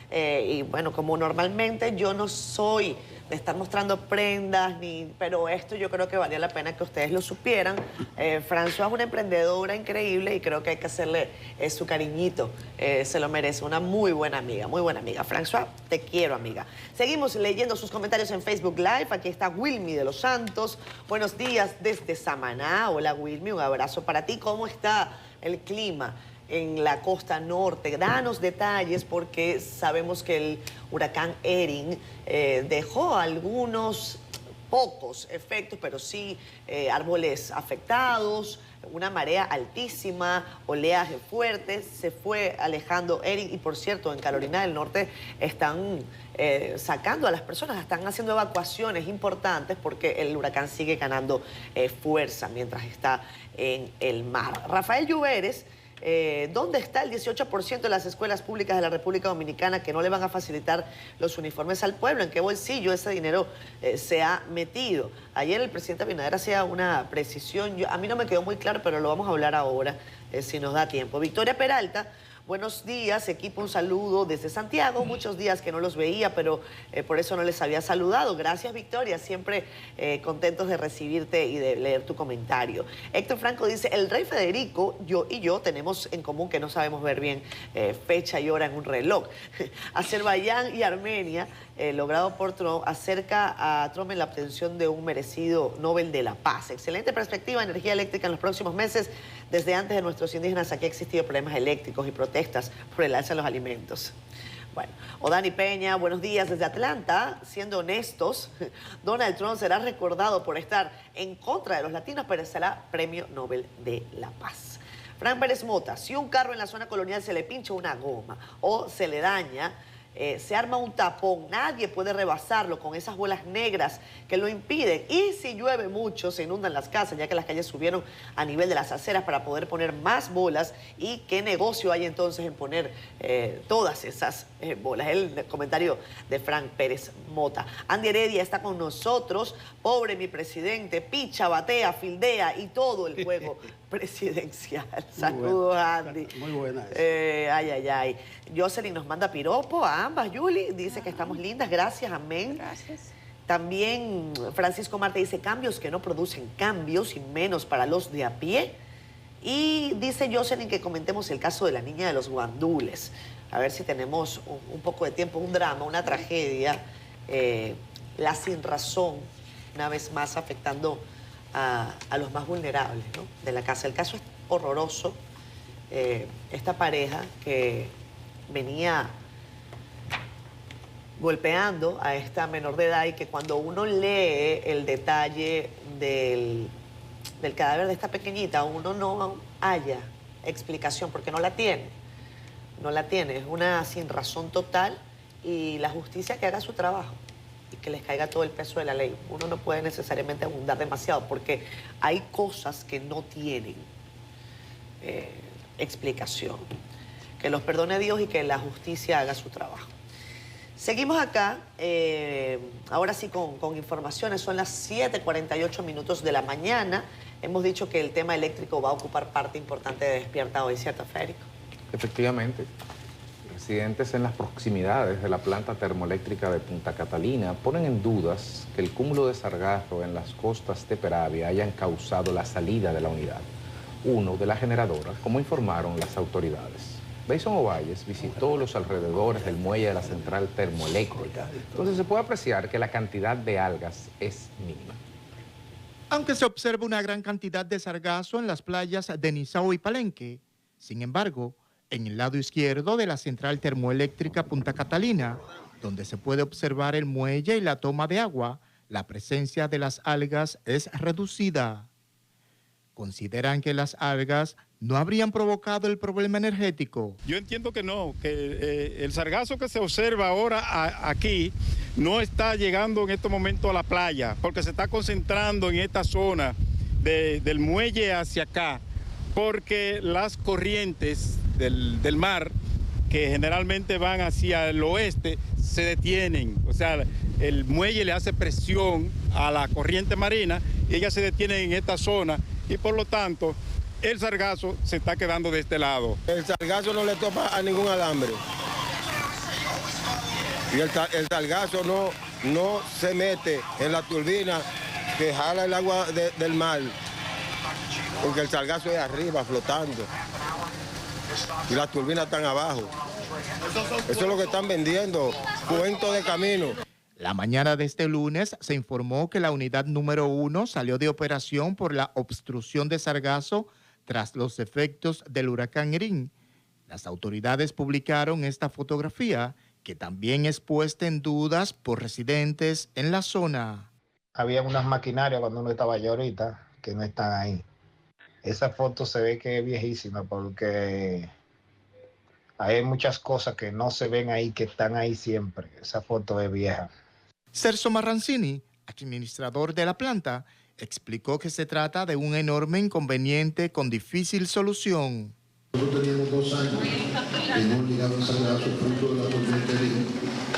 Y bueno, como normalmente yo no soy de estar mostrando prendas, pero esto yo creo que valía la pena que ustedes lo supieran. François es una emprendedora increíble y creo que hay que hacerle su cariñito. Se lo merece, una muy buena amiga, muy buena amiga. François, te quiero, amiga. Seguimos leyendo sus comentarios en Facebook Live. Aquí está Wilmy de Los Santos. Buenos días desde Samaná. Hola, Wilmy, un abrazo para ti. ¿Cómo está el clima en la costa norte? Danos detalles porque sabemos que el huracán Erin dejó algunos pocos efectos, pero sí árboles afectados, una marea altísima, oleaje fuerte, se fue alejando Erin y por cierto en Carolina del Norte están sacando a las personas, están haciendo evacuaciones importantes porque el huracán sigue ganando fuerza mientras está en el mar. Rafael Lluveres, ¿dónde está el 18% de las escuelas públicas de la República Dominicana que no le van a facilitar los uniformes al pueblo? ¿En qué bolsillo ese dinero se ha metido? Ayer el presidente Abinader hacía una precisión, a mí no me quedó muy claro, pero lo vamos a hablar ahora si nos da tiempo. Victoria Peralta, buenos días, equipo, un saludo desde Santiago. Muchos días que no los veía, pero por eso no les había saludado. Gracias, Victoria, siempre contentos de recibirte y de leer tu comentario. Héctor Franco dice, el rey Federico, yo tenemos en común que no sabemos ver bien fecha y hora en un reloj. Azerbaiyán y Armenia, logrado por Trump, acerca a Trump en la obtención de un merecido Nobel de la Paz. Excelente perspectiva, energía eléctrica en los próximos meses. Desde antes de nuestros indígenas aquí ha existido problemas eléctricos y protestas por el alza de los alimentos. Bueno, Odani Peña, buenos días desde Atlanta. Siendo honestos, Donald Trump será recordado por estar en contra de los latinos, pero será Premio Nobel de la Paz. Fran Pérez Mota, si un carro en la zona colonial se le pincha una goma o se le daña, se arma un tapón, nadie puede rebasarlo con esas bolas negras que lo impiden. Y si llueve mucho, se inundan las casas, ya que las calles subieron a nivel de las aceras para poder poner más bolas. ¿Y qué negocio hay entonces en poner todas esas bolas? El comentario de Frank Pérez Mota. Andy Heredia está con nosotros. Pobre mi presidente, picha, batea, fildea y todo el juego presidencial. Saludos, Andy. Muy buena. Ay. Jocelyn nos manda piropo a ambas. Yuli dice que estamos lindas. Gracias, amén. Gracias. También Francisco Marte dice cambios que no producen cambios y menos para los de a pie. Y dice Jocelyn que comentemos el caso de la niña de los guandules. A ver si tenemos un poco de tiempo. Un drama, una tragedia, la sinrazón, una vez más afectando a los más vulnerables, ¿no?, de la casa. El caso es horroroso. Esta pareja que venía golpeando a esta menor de edad y que cuando uno lee el detalle del cadáver de esta pequeñita, uno no halla explicación porque no la tiene. No la tiene, es una sinrazón total y la justicia que haga su trabajo y que les caiga todo el peso de la ley. Uno no puede necesariamente abundar demasiado porque hay cosas que no tienen explicación. Que los perdone Dios y que la justicia haga su trabajo. Seguimos acá, ahora sí con informaciones, son las 7:48 minutos de la mañana. Hemos dicho que el tema eléctrico va a ocupar parte importante de Despierta Hoy, ¿cierto, Federico? Efectivamente, residentes en las proximidades de la planta termoeléctrica de Punta Catalina ponen en dudas que el cúmulo de sargazo en las costas de Peravia hayan causado la salida de la unidad 1 de la generadora, como informaron las autoridades. Deison Ovalles visitó los alrededores del muelle de la central termoeléctrica, donde se puede apreciar que la cantidad de algas es mínima. Aunque se observa una gran cantidad de sargazo en las playas de Nizao y Palenque, sin embargo, en el lado izquierdo de la central termoeléctrica Punta Catalina, donde se puede observar el muelle y la toma de agua, la presencia de las algas es reducida. Consideran que las algas no habrían provocado el problema energético. Yo entiendo que no, que el sargazo que se observa ahora aquí no está llegando en este momento a la playa, porque se está concentrando en esta zona del muelle hacia acá, porque las corrientes del mar, que generalmente van hacia el oeste, se detienen. O sea, el muelle le hace presión a la corriente marina y ella se detiene en esta zona y por lo tanto el sargazo se está quedando de este lado. El sargazo no le topa a ningún alambre. Y el sargazo no se mete en la turbina que jala el agua del mar, porque el sargazo es arriba, flotando. Y las turbinas están abajo. Eso es lo que están vendiendo, cuento de camino. La mañana de este lunes se informó que la unidad número 1 salió de operación por la obstrucción de sargazo tras los efectos del huracán Irene. Las autoridades publicaron esta fotografía, que también es puesta en dudas por residentes en la zona. Había unas maquinarias cuando uno estaba allá ahorita que no están ahí. Esa foto se ve que es viejísima porque hay muchas cosas que no se ven ahí, que están ahí siempre. Esa foto es vieja. Celso Marrancini, administrador de la planta, explicó que se trata de un enorme inconveniente con difícil solución. Nosotros teníamos 2 años que no llegaba sargazo fruto de la tormenta Irene.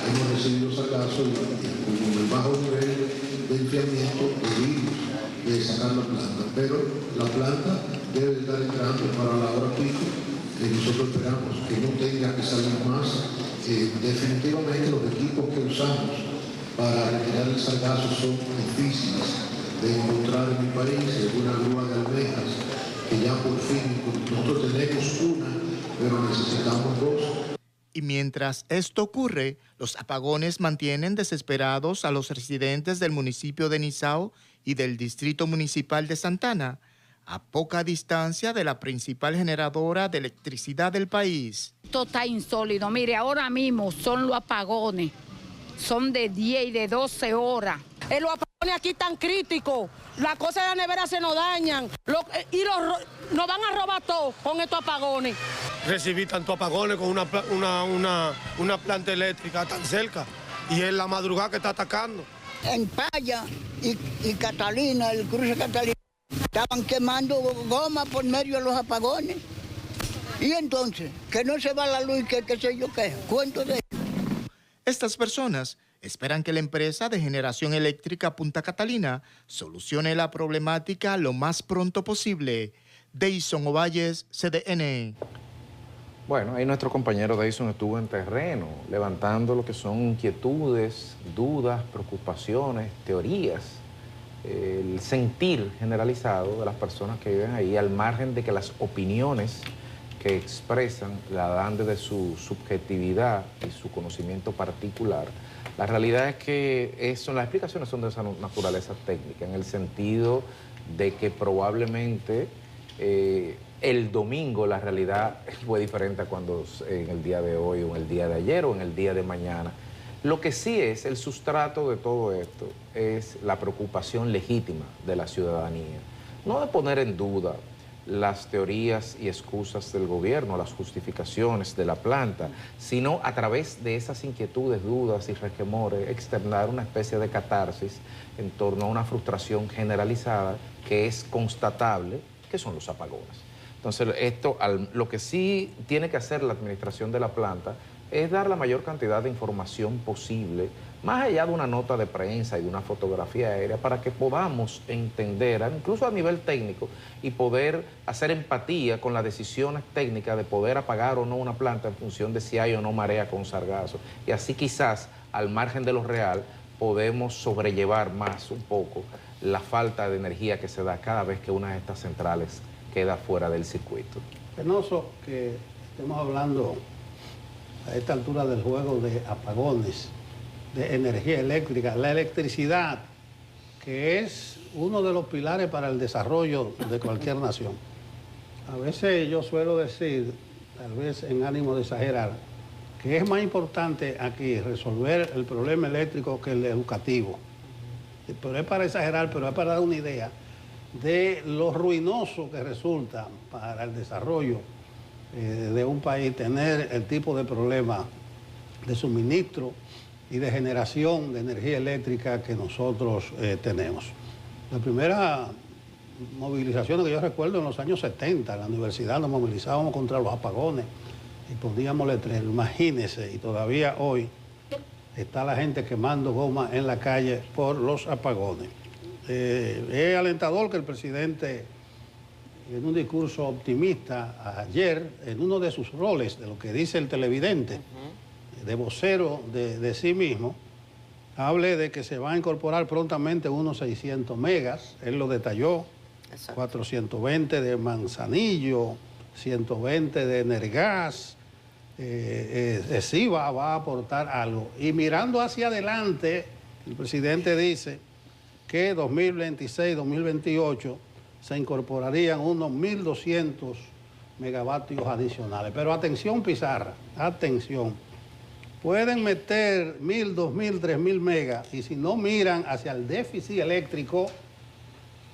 Hemos recibido sargazo y con el bajo nivel de enfriamiento debimos sacar la planta. Pero la planta debe estar entrando para la hora pico. Nosotros esperamos que no tenga que salir más. Definitivamente los equipos que usamos para retirar el sargazo son difíciles de encontrar en mi país, una grúa de almejas, que ya por fin nosotros tenemos una, pero necesitamos 2. Y mientras esto ocurre, los apagones mantienen desesperados a los residentes del municipio de Nizao y del distrito municipal de Santana, a poca distancia de la principal generadora de electricidad del país. Esto está insólito. Mire, ahora mismo son los apagones. Son de 10 y de 12 horas. Los apagones aquí tan críticos. Las cosas de la nevera se nos dañan. Nos van a robar todo con estos apagones. Recibí tantos apagones con una planta eléctrica tan cerca. Y es la madrugada que está atacando. En Paya y Catalina, el cruce Catalina, estaban quemando goma por medio de los apagones. Y entonces, que no se va la luz, que qué sé yo qué, cuento de... Estas personas esperan que la empresa de generación eléctrica Punta Catalina solucione la problemática lo más pronto posible. Deison Ovalles, CDN. Bueno, ahí nuestro compañero Deison estuvo en terreno, levantando lo que son inquietudes, dudas, preocupaciones, teorías, el sentir generalizado de las personas que viven ahí, al margen de que las opiniones que expresan la dan desde su subjetividad y su conocimiento particular. La realidad es que las explicaciones son de esa naturaleza técnica, en el sentido de que probablemente el domingo la realidad fue diferente a cuando en el día de hoy o en el día de ayer o en el día de mañana. Lo que sí es el sustrato de todo esto es la preocupación legítima de la ciudadanía. No de poner en duda las teorías y excusas del gobierno, las justificaciones de la planta, sino a través de esas inquietudes, dudas y resquemores, externar una especie de catarsis en torno a una frustración generalizada que es constatable, que son los apagones. Entonces, lo que sí tiene que hacer la administración de la planta es dar la mayor cantidad de información posible, más allá de una nota de prensa y de una fotografía aérea, para que podamos entender, incluso a nivel técnico, y poder hacer empatía con las decisiones técnicas de poder apagar o no una planta en función de si hay o no marea con sargazo. Y así quizás, al margen de lo real, podemos sobrellevar más un poco la falta de energía que se da cada vez que una de estas centrales queda fuera del circuito. Penoso que estemos hablando a esta altura del juego de apagones, de energía eléctrica, la electricidad, que es uno de los pilares para el desarrollo de cualquier nación. A veces yo suelo decir, tal vez en ánimo de exagerar, que es más importante aquí resolver el problema eléctrico que el educativo. Pero es para exagerar, pero es para dar una idea de lo ruinoso que resulta para el desarrollo de un país tener el tipo de problema de suministro y de generación de energía eléctrica que nosotros tenemos. La primera movilización que yo recuerdo en los años 70, en la universidad nos movilizábamos contra los apagones y poníamos letreros, imagínense, y todavía hoy está la gente quemando goma en la calle por los apagones. Es alentador que el presidente, en un discurso optimista ayer, en uno de sus roles, de lo que dice el televidente, de vocero de sí mismo, hable de que se va a incorporar prontamente unos 600 megas, él lo detalló, exacto. 420 de Manzanillo, 120 de Energas, sí va a aportar algo. Y mirando hacia adelante, el presidente dice que 2026, 2028 se incorporarían unos 1.200 megavatios adicionales. Pero atención, Pizarra, atención. Pueden meter 1.000, 2.000, 3.000 megas y si no miran hacia el déficit eléctrico,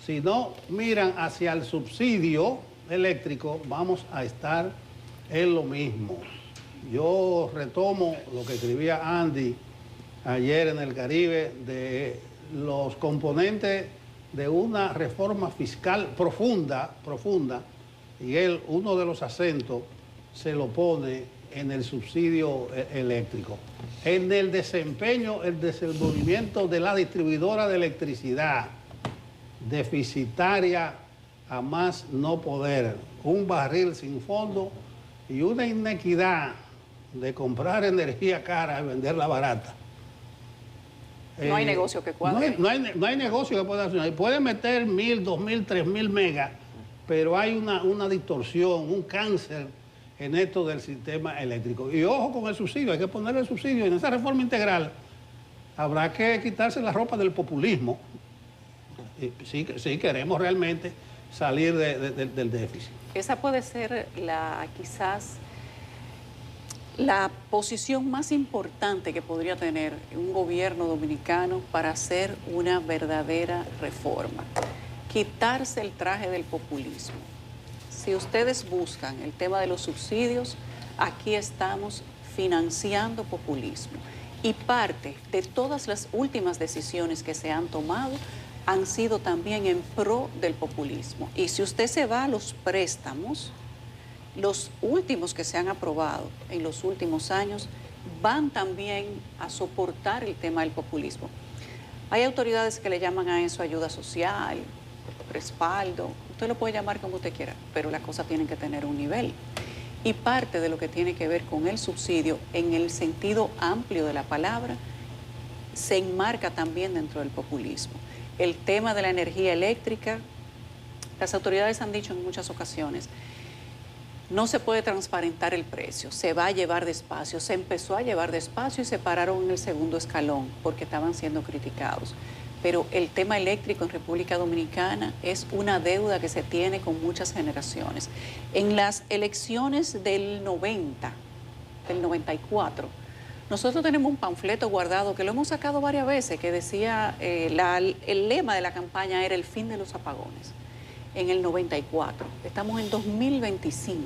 si no miran hacia el subsidio eléctrico, vamos a estar en lo mismo. Yo retomo lo que escribía Andy ayer en el Caribe de los componentes de una reforma fiscal profunda, y él, uno de los acentos, se lo pone en el subsidio eléctrico. En el desempeño, el desenvolvimiento de la distribuidora de electricidad, deficitaria a más no poder, un barril sin fondo y una inequidad de comprar energía cara y venderla barata. No hay negocio que cuadre. No hay negocio que pueda funcionar. Pueden meter 1.000, 2.000, 3.000 megas, pero hay una distorsión, un cáncer en esto del sistema eléctrico. Y ojo con el subsidio, hay que ponerle el subsidio. En esa reforma integral habrá que quitarse la ropa del populismo si queremos realmente salir del déficit. Esa puede ser quizás la posición más importante que podría tener un gobierno dominicano para hacer una verdadera reforma. Quitarse el traje del populismo. Si ustedes buscan el tema de los subsidios, aquí estamos financiando populismo. Y parte de todas las últimas decisiones que se han tomado han sido también en pro del populismo. Y si usted se va a los préstamos, los últimos que se han aprobado en los últimos años van también a soportar el tema del populismo. Hay autoridades que le llaman a eso ayuda social, respaldo, usted lo puede llamar como usted quiera, pero las cosas tienen que tener un nivel. Y parte de lo que tiene que ver con el subsidio, en el sentido amplio de la palabra, se enmarca también dentro del populismo. El tema de la energía eléctrica, las autoridades han dicho en muchas ocasiones, no se puede transparentar el precio, se va a llevar despacio. Se empezó a llevar despacio y se pararon en el segundo escalón porque estaban siendo criticados. Pero el tema eléctrico en República Dominicana es una deuda que se tiene con muchas generaciones. En las elecciones del 90, del 94, Nosotros tenemos un panfleto guardado que lo hemos sacado varias veces, que decía, el lema de la campaña era el fin de los apagones, en el 94. Estamos en 2025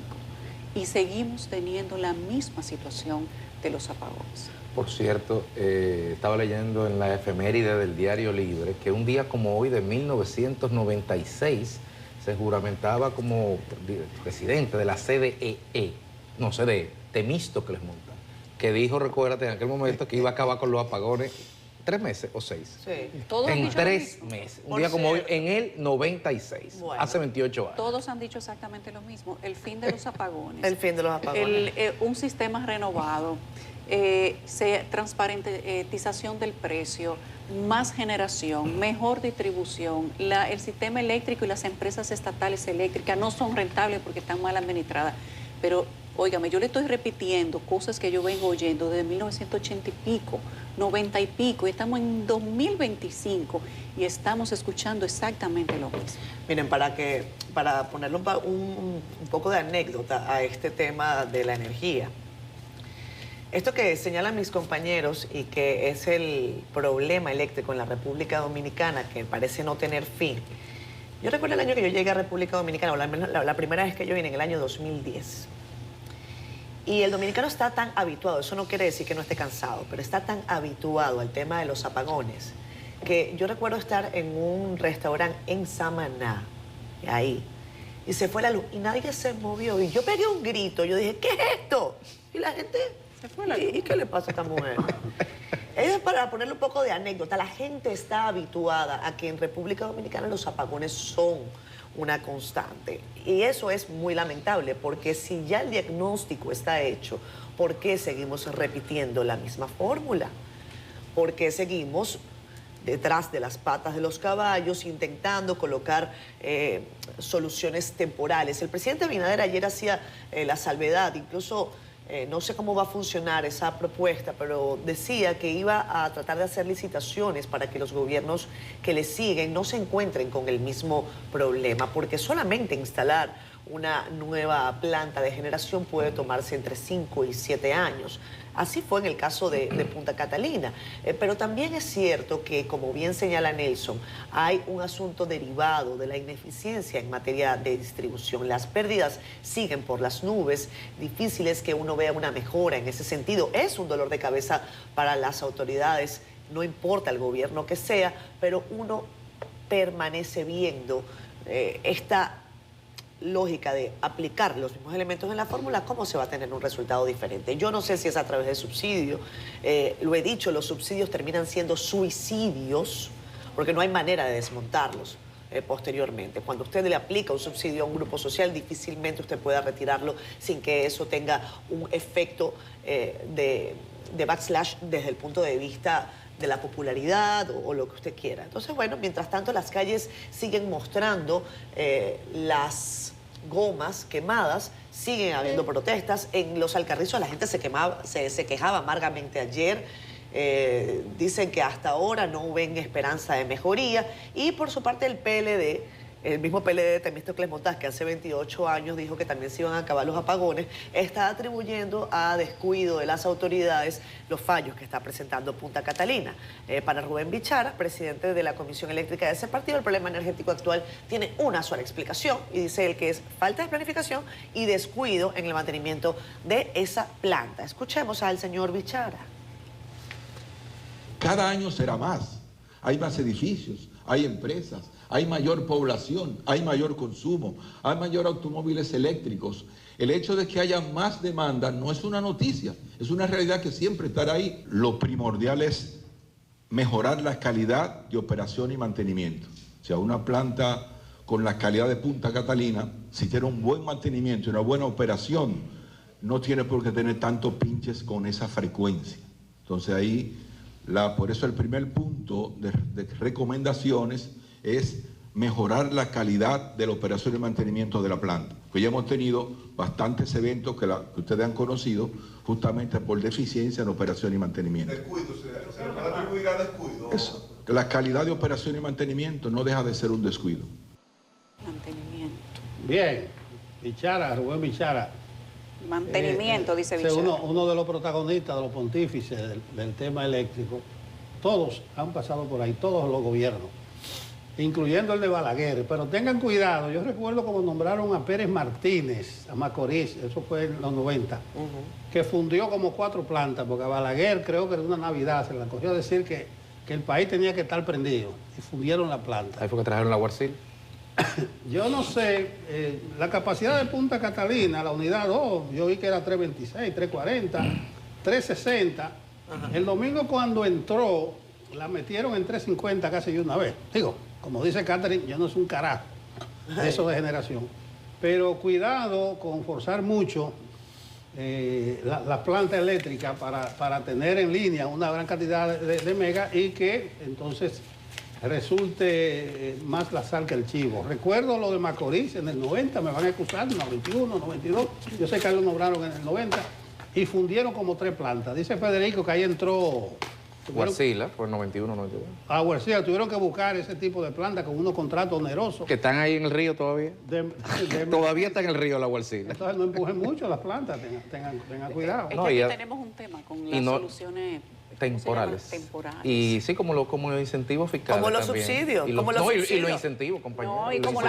y seguimos teniendo la misma situación de los apagones. Por cierto, estaba leyendo en la efeméride del Diario Libre que un día como hoy de 1996 se juramentaba como presidente de la CDE, Temístocles Montal, que dijo, recuérdate, en aquel momento que iba a acabar con los apagones 3 meses o 6. Sí. En 3 meses. Un día como hoy, en el 96, bueno, hace 28 años. Todos han dicho exactamente lo mismo, el fin de los apagones. El fin de los apagones. Un sistema renovado, transparentización del precio, más generación, mejor distribución. El sistema eléctrico y las empresas estatales eléctricas no son rentables porque están mal administradas, pero óigame, yo le estoy repitiendo cosas que yo vengo oyendo desde 1980 y pico, 90 y pico, y estamos en 2025 y estamos escuchando exactamente lo mismo. Miren, para ponerle un poco de anécdota a este tema de la energía, esto que señalan mis compañeros y que es el problema eléctrico en la República Dominicana, que parece no tener fin. Yo recuerdo el año que yo llegué a República Dominicana, o la primera vez que yo vine, en el año 2010. Y el dominicano está tan habituado, eso no quiere decir que no esté cansado, pero está tan habituado al tema de los apagones, que yo recuerdo estar en un restaurante en Samaná, ahí, y se fue la luz y nadie se movió. Y yo pegué un grito, yo dije, ¿qué es esto? Y la gente, se fue la luz. ¿Y qué le pasa a esta mujer? Es para ponerle un poco de anécdota, la gente está habituada a que en República Dominicana los apagones son una constante. Y eso es muy lamentable, porque si ya el diagnóstico está hecho, ¿por qué seguimos repitiendo la misma fórmula? ¿Por qué seguimos detrás de las patas de los caballos intentando colocar soluciones temporales? El presidente Abinader ayer hacía la salvedad, incluso no sé cómo va a funcionar esa propuesta, pero decía que iba a tratar de hacer licitaciones para que los gobiernos que le siguen no se encuentren con el mismo problema, porque solamente instalar una nueva planta de generación puede tomarse entre 5 y 7 años. Así fue en el caso de Punta Catalina. Pero también es cierto que, como bien señala Nelson, hay un asunto derivado de la ineficiencia en materia de distribución. Las pérdidas siguen por las nubes. Difícil es que uno vea una mejora en ese sentido. Es un dolor de cabeza para las autoridades, no importa el gobierno que sea, pero uno permanece viendo esta lógica de aplicar los mismos elementos en la fórmula, ¿cómo se va a tener un resultado diferente? Yo no sé si es a través de subsidio, lo he dicho, los subsidios terminan siendo suicidios porque no hay manera de desmontarlos posteriormente. Cuando usted le aplica un subsidio a un grupo social, difícilmente usted pueda retirarlo sin que eso tenga un efecto de backslash desde el punto de vista de la popularidad o lo que usted quiera. Entonces, bueno, mientras tanto las calles siguen mostrando las gomas quemadas, siguen habiendo protestas. En Los Alcarrizos la gente se quejaba amargamente ayer. Dicen que hasta ahora no ven esperanza de mejoría. Y por su parte el PLD, el mismo PLD de Temístocles Montal, que hace 28 años dijo que también se iban a acabar los apagones, está atribuyendo a descuido de las autoridades los fallos que está presentando Punta Catalina. Para Rubén Bichara, presidente de la Comisión Eléctrica de ese partido, el problema energético actual tiene una sola explicación, y dice él que es falta de planificación y descuido en el mantenimiento de esa planta. Escuchemos al señor Bichara. Cada año será más. Hay más edificios, hay empresas, hay mayor población, hay mayor consumo, hay mayor automóviles eléctricos. El hecho de que haya más demanda no es una noticia, es una realidad que siempre estará ahí. Lo primordial es mejorar la calidad de operación y mantenimiento. O sea, una planta con la calidad de Punta Catalina, si tiene un buen mantenimiento y una buena operación, no tiene por qué tener tantos pinches con esa frecuencia. Entonces ahí, por eso el primer punto de recomendaciones es mejorar la calidad de la operación y mantenimiento de la planta. Pues ya hemos tenido bastantes eventos que ustedes han conocido justamente por deficiencia en operación y mantenimiento. Descuido, se le puede atribuir a descuido. Eso, que la calidad de operación y mantenimiento no deja de ser un descuido. Mantenimiento. Bien, Bichara, Rubén Bichara, mantenimiento, dice Bichara. Uno de los protagonistas, de los pontífices del tema eléctrico, todos han pasado por ahí, todos los gobiernos, incluyendo el de Balaguer. Pero tengan cuidado, yo recuerdo como nombraron a Pérez Martínez, a Macorís, eso fue en los 90, que fundió como 4 plantas, porque a Balaguer creo que en una Navidad se le cogió a decir que el país tenía que estar prendido, y fundieron la planta. Ahí fue que trajeron la Guarcil. Yo no sé, la capacidad de Punta Catalina, la unidad 2, yo vi que era 326, 340, 360. El domingo cuando entró, la metieron en 350 casi de una vez. Digo, como dice Catherine, yo no soy un carajo de eso de generación. Pero cuidado con forzar mucho la planta eléctrica para tener en línea una gran cantidad de megas y que entonces resulte más la sal que el chivo. Recuerdo lo de Macorís en el 90, me van a excusar, en el 91, 92, yo sé que lo nombraron en el 90 y fundieron como 3 plantas. Dice Federico que ahí entró... Guarcila, fue el 91, 92. A Guarcila tuvieron que buscar ese tipo de plantas con unos contratos onerosos. Que están ahí en el río todavía. Todavía está en el río la Guarcila. Entonces no empujen mucho las plantas, tengan cuidado. Es que aquí tenemos un tema con las soluciones temporales. Y sí, como los incentivos fiscales. Como los también. subsidios. Y los incentivos, compañeros. No, y como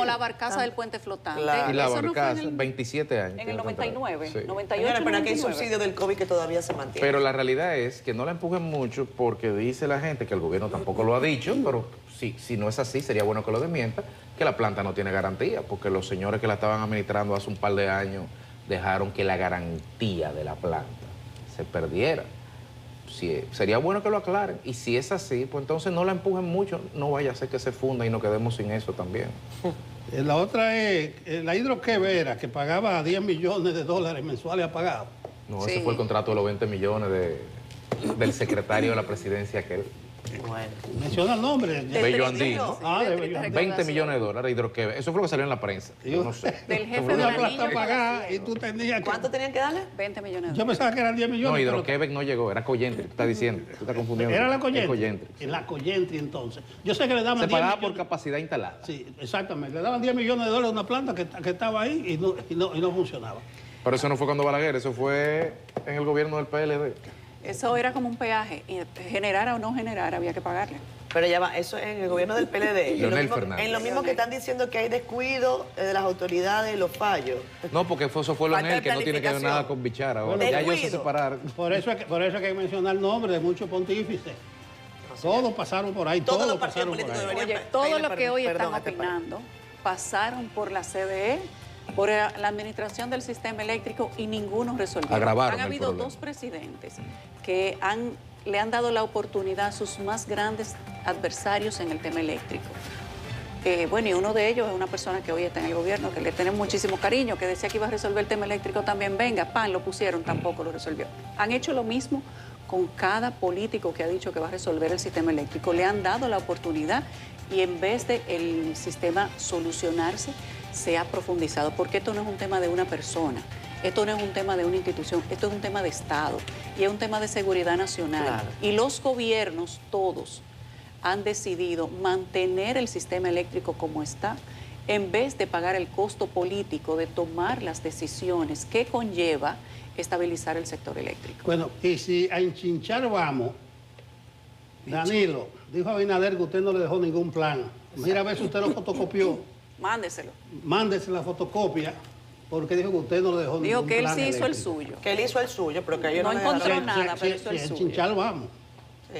la barcaza del puente flotante. Claro. Y la Eso barcaza, no fue 27 años. En el 99, sí. 98, pero aquí hay subsidio del COVID que todavía se mantiene. Pero la realidad es que no la empujen mucho porque dice la gente, que el gobierno tampoco lo ha dicho, pero si no es así, sería bueno que lo desmienta, que la planta no tiene garantía, porque los señores que la estaban administrando hace un par de años dejaron que la garantía de la planta se perdiera. Sería bueno que lo aclaren. Y si es así, pues entonces no la empujen mucho, no vaya a ser que se funda y nos quedemos sin eso también. La otra es la Hidroquevera, que pagaba $10 millones mensuales apagados. No, ese fue el contrato de los 20 millones del secretario de la presidencia aquel. Bueno. Menciona el nombre. Bello Andino. De Bello Andino. 20 millones de dólares Hidroquevera. Eso fue lo que salió en la prensa. Yo no sé. Del jefe de la plata pagada y tú tenías que... ¿Cuánto tenían que darle? 20 millones de dólares. Yo pensaba que eran 10 millones. No, Hidroquebec no llegó, era Coyentri, tú estás diciendo, tú estás confundiendo. Era la Coyentri. Coyentri. En la Coyentri entonces. Yo sé que le daban 10 millones. Se pagaba por capacidad instalada. Sí, exactamente. Le daban 10 millones de dólares a una planta que estaba ahí y no funcionaba. Pero eso no fue cuando Balaguer, eso fue en el gobierno del PLD. Eso era como un peaje, y generara o no generara, había que pagarle. Pero ya va, eso en el gobierno del PLD. Leonel Fernández. En lo mismo que están diciendo que hay descuido de las autoridades, los fallos. No, porque eso fue Leonel, que no tiene que ver nada con Bichara. Ahora ya ellos se separaron. Por eso es que hay que mencionar el nombre de muchos pontífices. Todos pasaron por ahí, todos pasaron por ahí. Oye, todos los que hoy están opinando pasaron por la CDE, por la administración del sistema eléctrico y ninguno resolvió. Agravaron Han habido dos presidentes que le han dado la oportunidad a sus más grandes adversarios en el tema eléctrico. Bueno, y uno de ellos es una persona que hoy está en el gobierno, que le tenemos muchísimo cariño, que decía que iba a resolver el tema eléctrico también. Venga, lo pusieron, tampoco lo resolvió. Han hecho lo mismo con cada político que ha dicho que va a resolver el sistema eléctrico. Le han dado la oportunidad y en vez de el sistema solucionarse, se ha profundizado, porque esto no es un tema de una persona, esto no es un tema de una institución, esto es un tema de Estado y es un tema de seguridad nacional. Claro. Y los gobiernos, todos, han decidido mantener el sistema eléctrico como está, en vez de pagar el costo político de tomar las decisiones que conlleva estabilizar el sector eléctrico. Bueno, y si a enchinchar vamos, Danilo, dijo Abinader que usted no le dejó ningún plan. Mira a ver si usted lo fotocopió. Mándeselo. Mándese la fotocopia, porque dijo que usted no le dejó ningún plan. Dijo que él sí hizo eléctrico. el suyo. Que él hizo el suyo, pero que ellos no encontró nada, pero hizo el suyo. Enchinchar vamos. Sí,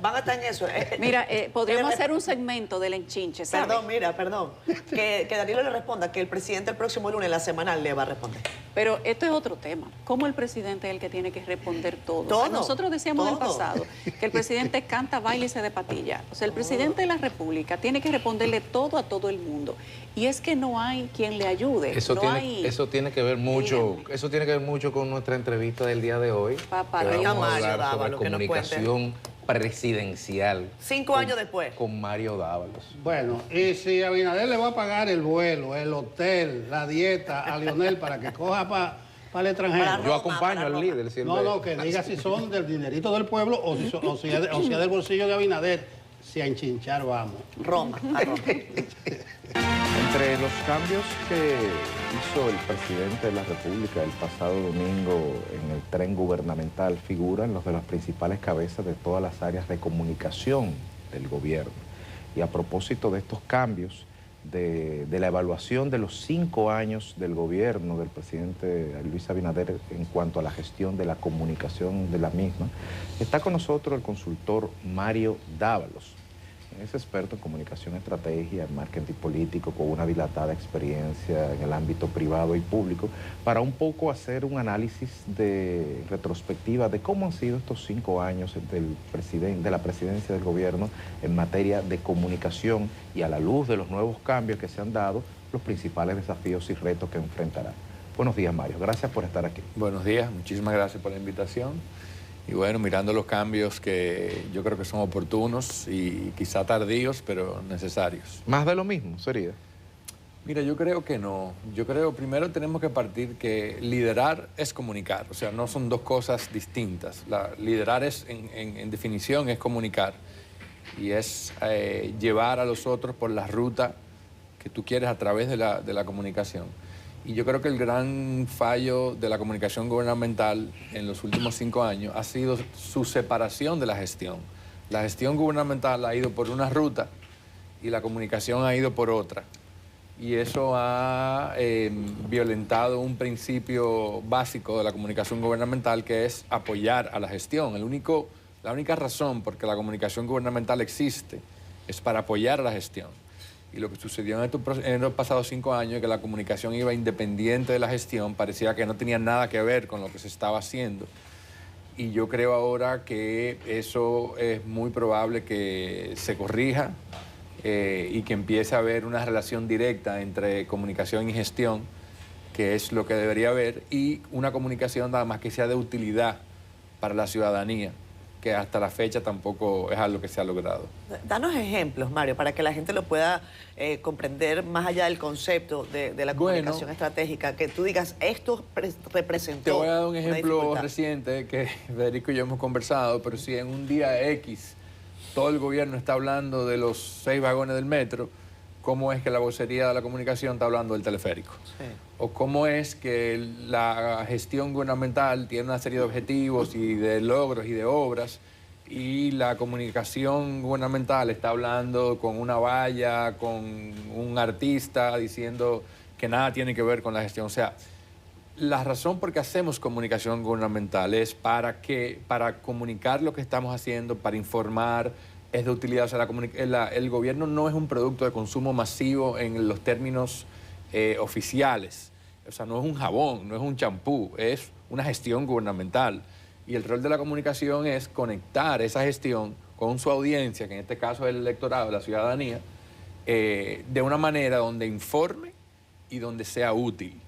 van a estar en eso. Mira, podríamos hacer un segmento del enchinche, ¿sabes? Perdón. Que Danilo le responda, que el presidente el próximo lunes, la semanal, le va a responder. Pero esto es otro tema. ¿Cómo el presidente es el que tiene que responder todo? Nosotros decíamos en el pasado que el presidente canta, baila y se de patilla. O sea, el presidente de la República tiene que responderle todo a todo el mundo. Y es que no hay quien le ayude. Eso tiene que ver mucho con nuestra entrevista del día de hoy. Vamos a hablar sobre comunicación presidencial. 5 años después. Con Mario Dávalos. Bueno, y si Abinader le va a pagar el vuelo, el hotel, la dieta a Leonel para que coja para el extranjero. Yo acompaño al líder. No, que diga si son del dinerito del pueblo o si es del bolsillo de Abinader. Si a enchinchar vamos. Roma. Entre los cambios que hizo el presidente de la República el pasado domingo en el tren gubernamental figuran los de las principales cabezas de todas las áreas de comunicación del gobierno. Y a propósito de estos cambios, de la evaluación de los 5 años del gobierno del presidente Luis Abinader en cuanto a la gestión de la comunicación de la misma, está con nosotros el consultor Mario Dávalos. Es experto en comunicación, estrategia, en marketing político, con una dilatada experiencia en el ámbito privado y público, para un poco hacer un análisis de retrospectiva de cómo han sido estos 5 años de la presidencia del gobierno en materia de comunicación y a la luz de los nuevos cambios que se han dado, los principales desafíos y retos que enfrentará. Buenos días, Mario. Gracias por estar aquí. Buenos días. Muchísimas gracias por la invitación. Y bueno, mirando los cambios que yo creo que son oportunos y quizá tardíos, pero necesarios. ¿Más de lo mismo sería? Mira, yo creo que no. Yo creo primero tenemos que partir que liderar es comunicar. O sea, no son dos cosas distintas. Liderar es, en definición, es comunicar. Y es llevar a los otros por la ruta que tú quieres a través de la comunicación. Y yo creo que el gran fallo de la comunicación gubernamental en los últimos 5 años ha sido su separación de la gestión. La gestión gubernamental ha ido por una ruta y la comunicación ha ido por otra. Y eso ha violentado un principio básico de la comunicación gubernamental, que es apoyar a la gestión. La única razón por que la comunicación gubernamental existe es para apoyar a la gestión. Y lo que sucedió en los pasados 5 años es que la comunicación iba independiente de la gestión, parecía que no tenía nada que ver con lo que se estaba haciendo. Y yo creo ahora que eso es muy probable que se corrija y que empiece a haber una relación directa entre comunicación y gestión, que es lo que debería haber, y una comunicación nada más que sea de utilidad para la ciudadanía, que hasta la fecha tampoco es algo que se ha logrado. Danos ejemplos, Mario, para que la gente lo pueda comprender más allá del concepto de la comunicación estratégica, que tú digas, esto representó. Te voy a dar un ejemplo reciente que Federico y yo hemos conversado, pero si en un día X todo el gobierno está hablando de los 6 vagones del metro, ¿cómo es que la vocería de la comunicación está hablando del teleférico? Sí. O cómo es que la gestión gubernamental tiene una serie de objetivos y de logros y de obras, y la comunicación gubernamental está hablando con una valla, con un artista, diciendo que nada tiene que ver con la gestión. O sea, la razón por qué hacemos comunicación gubernamental es para comunicar lo que estamos haciendo, para informar, es de utilidad. O sea, el gobierno no es un producto de consumo masivo en los términos oficiales. O sea, no es un jabón, no es un champú, es una gestión gubernamental. Y el rol de la comunicación es conectar esa gestión con su audiencia, que en este caso es el electorado, la ciudadanía, de una manera donde informe y donde sea útil.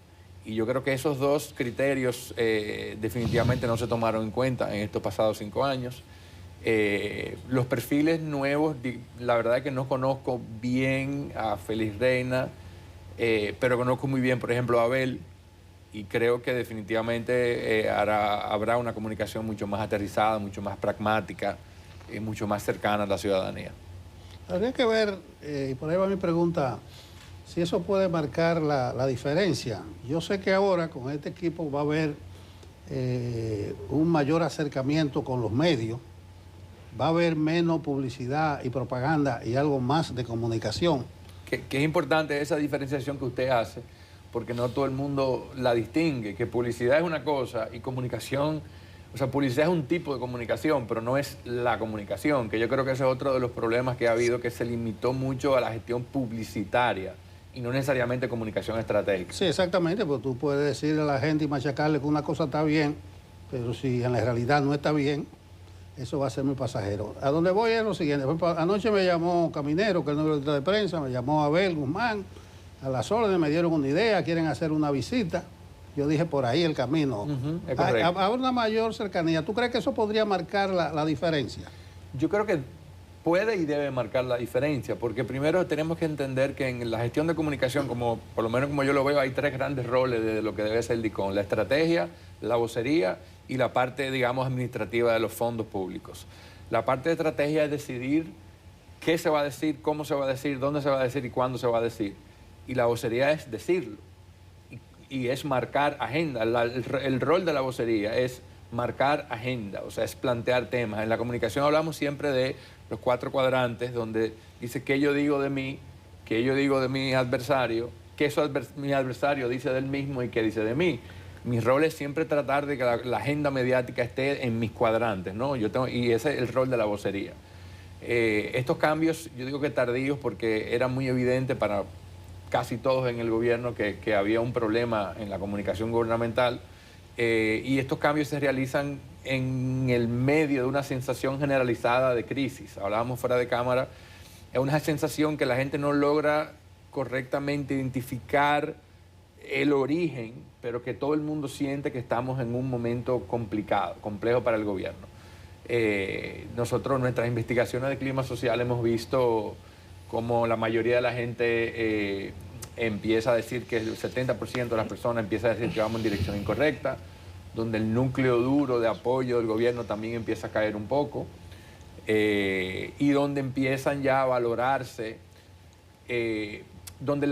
Y yo creo que esos dos criterios definitivamente no se tomaron en cuenta en estos pasados 5 años. Los perfiles nuevos, la verdad es que no conozco bien a Félix Reina, pero conozco muy bien, por ejemplo, a Abel, y creo que definitivamente habrá una comunicación mucho más aterrizada, mucho más pragmática, mucho más cercana a la ciudadanía. Habría que ver, y por ahí va mi pregunta, si eso puede marcar la diferencia. Yo sé que ahora con este equipo va a haber un mayor acercamiento con los medios, va a haber menos publicidad y propaganda y algo más de comunicación. Que es importante esa diferenciación que usted hace, porque no todo el mundo la distingue, que publicidad es una cosa y comunicación, o sea, publicidad es un tipo de comunicación, pero no es la comunicación, que yo creo que ese es otro de los problemas que ha habido, que se limitó mucho a la gestión publicitaria y no necesariamente comunicación estratégica. Sí, exactamente, porque tú puedes decirle a la gente y machacarle que una cosa está bien, pero si en la realidad no está bien, eso va a ser muy pasajero. A donde voy es lo siguiente. Anoche me llamó Caminero, que es el nuevo de prensa, me llamó Abel Guzmán, a las órdenes me dieron una idea, quieren hacer una visita. Yo dije, por ahí el camino. Habrá una mayor cercanía. ¿Tú crees que eso podría marcar la diferencia? Yo creo que puede y debe marcar la diferencia, porque primero tenemos que entender que en la gestión de comunicación, por lo menos como yo lo veo, hay 3 grandes roles de lo que debe ser el DICOM: la estrategia, la vocería y la parte, digamos, administrativa de los fondos públicos. La parte de estrategia es decidir qué se va a decir, cómo se va a decir, dónde se va a decir y cuándo se va a decir. y la vocería es decirlo, y es marcar agenda. El rol de la vocería es marcar agenda, o sea, es plantear temas. En la comunicación hablamos siempre de los 4 cuadrantes, donde dice qué yo digo de mí, qué yo digo de mi adversario, qué mi adversario dice del mismo y qué dice de mí. Mi rol es siempre tratar de que la agenda mediática esté en mis cuadrantes, ¿no? Y ese es el rol de la vocería. Estos cambios, yo digo que tardíos porque era muy evidente para casi todos en el gobierno que había un problema en la comunicación gubernamental, y estos cambios se realizan en el medio de una sensación generalizada de crisis. Hablábamos fuera de cámara, es una sensación que la gente no logra correctamente identificar el origen, pero que todo el mundo siente que estamos en un momento complicado, complejo para el gobierno. Nosotros en nuestras investigaciones de clima social hemos visto como la mayoría de la gente empieza a decir que el 70% de las personas empieza a decir que vamos en dirección incorrecta, donde el núcleo duro de apoyo del gobierno también empieza a caer un poco, y donde empiezan ya a valorarse, donde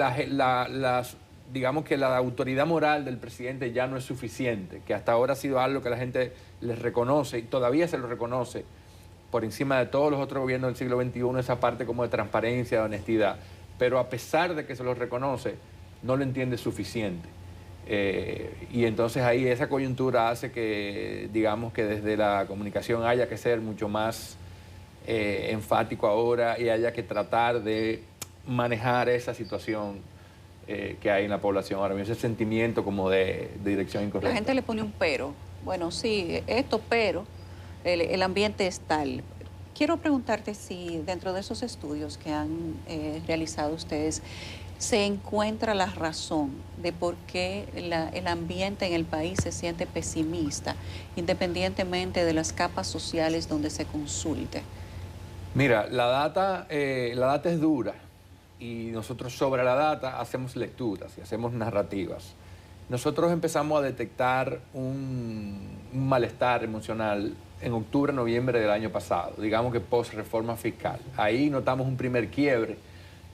digamos que la autoridad moral del presidente ya no es suficiente, que hasta ahora ha sido algo que la gente les reconoce y todavía se lo reconoce por encima de todos los otros gobiernos del siglo XXI, esa parte como de transparencia, de honestidad. Pero a pesar de que se lo reconoce, no lo entiende suficiente. Y entonces ahí esa coyuntura hace que, digamos, que desde la comunicación haya que ser mucho más enfático ahora y haya que tratar de manejar esa situación que hay en la población ahora mismo, ese sentimiento como de dirección incorrecta. La gente le pone un pero. Bueno, sí, esto, pero el ambiente es tal. Quiero preguntarte si dentro de esos estudios que han realizado ustedes se encuentra la razón de por qué el ambiente en el país se siente pesimista, independientemente de las capas sociales donde se consulte. Mira, la data es dura y nosotros sobre la data hacemos lecturas y hacemos narrativas. Nosotros empezamos a detectar un malestar emocional en octubre, noviembre del año pasado, digamos que post-reforma fiscal. Ahí notamos un primer quiebre,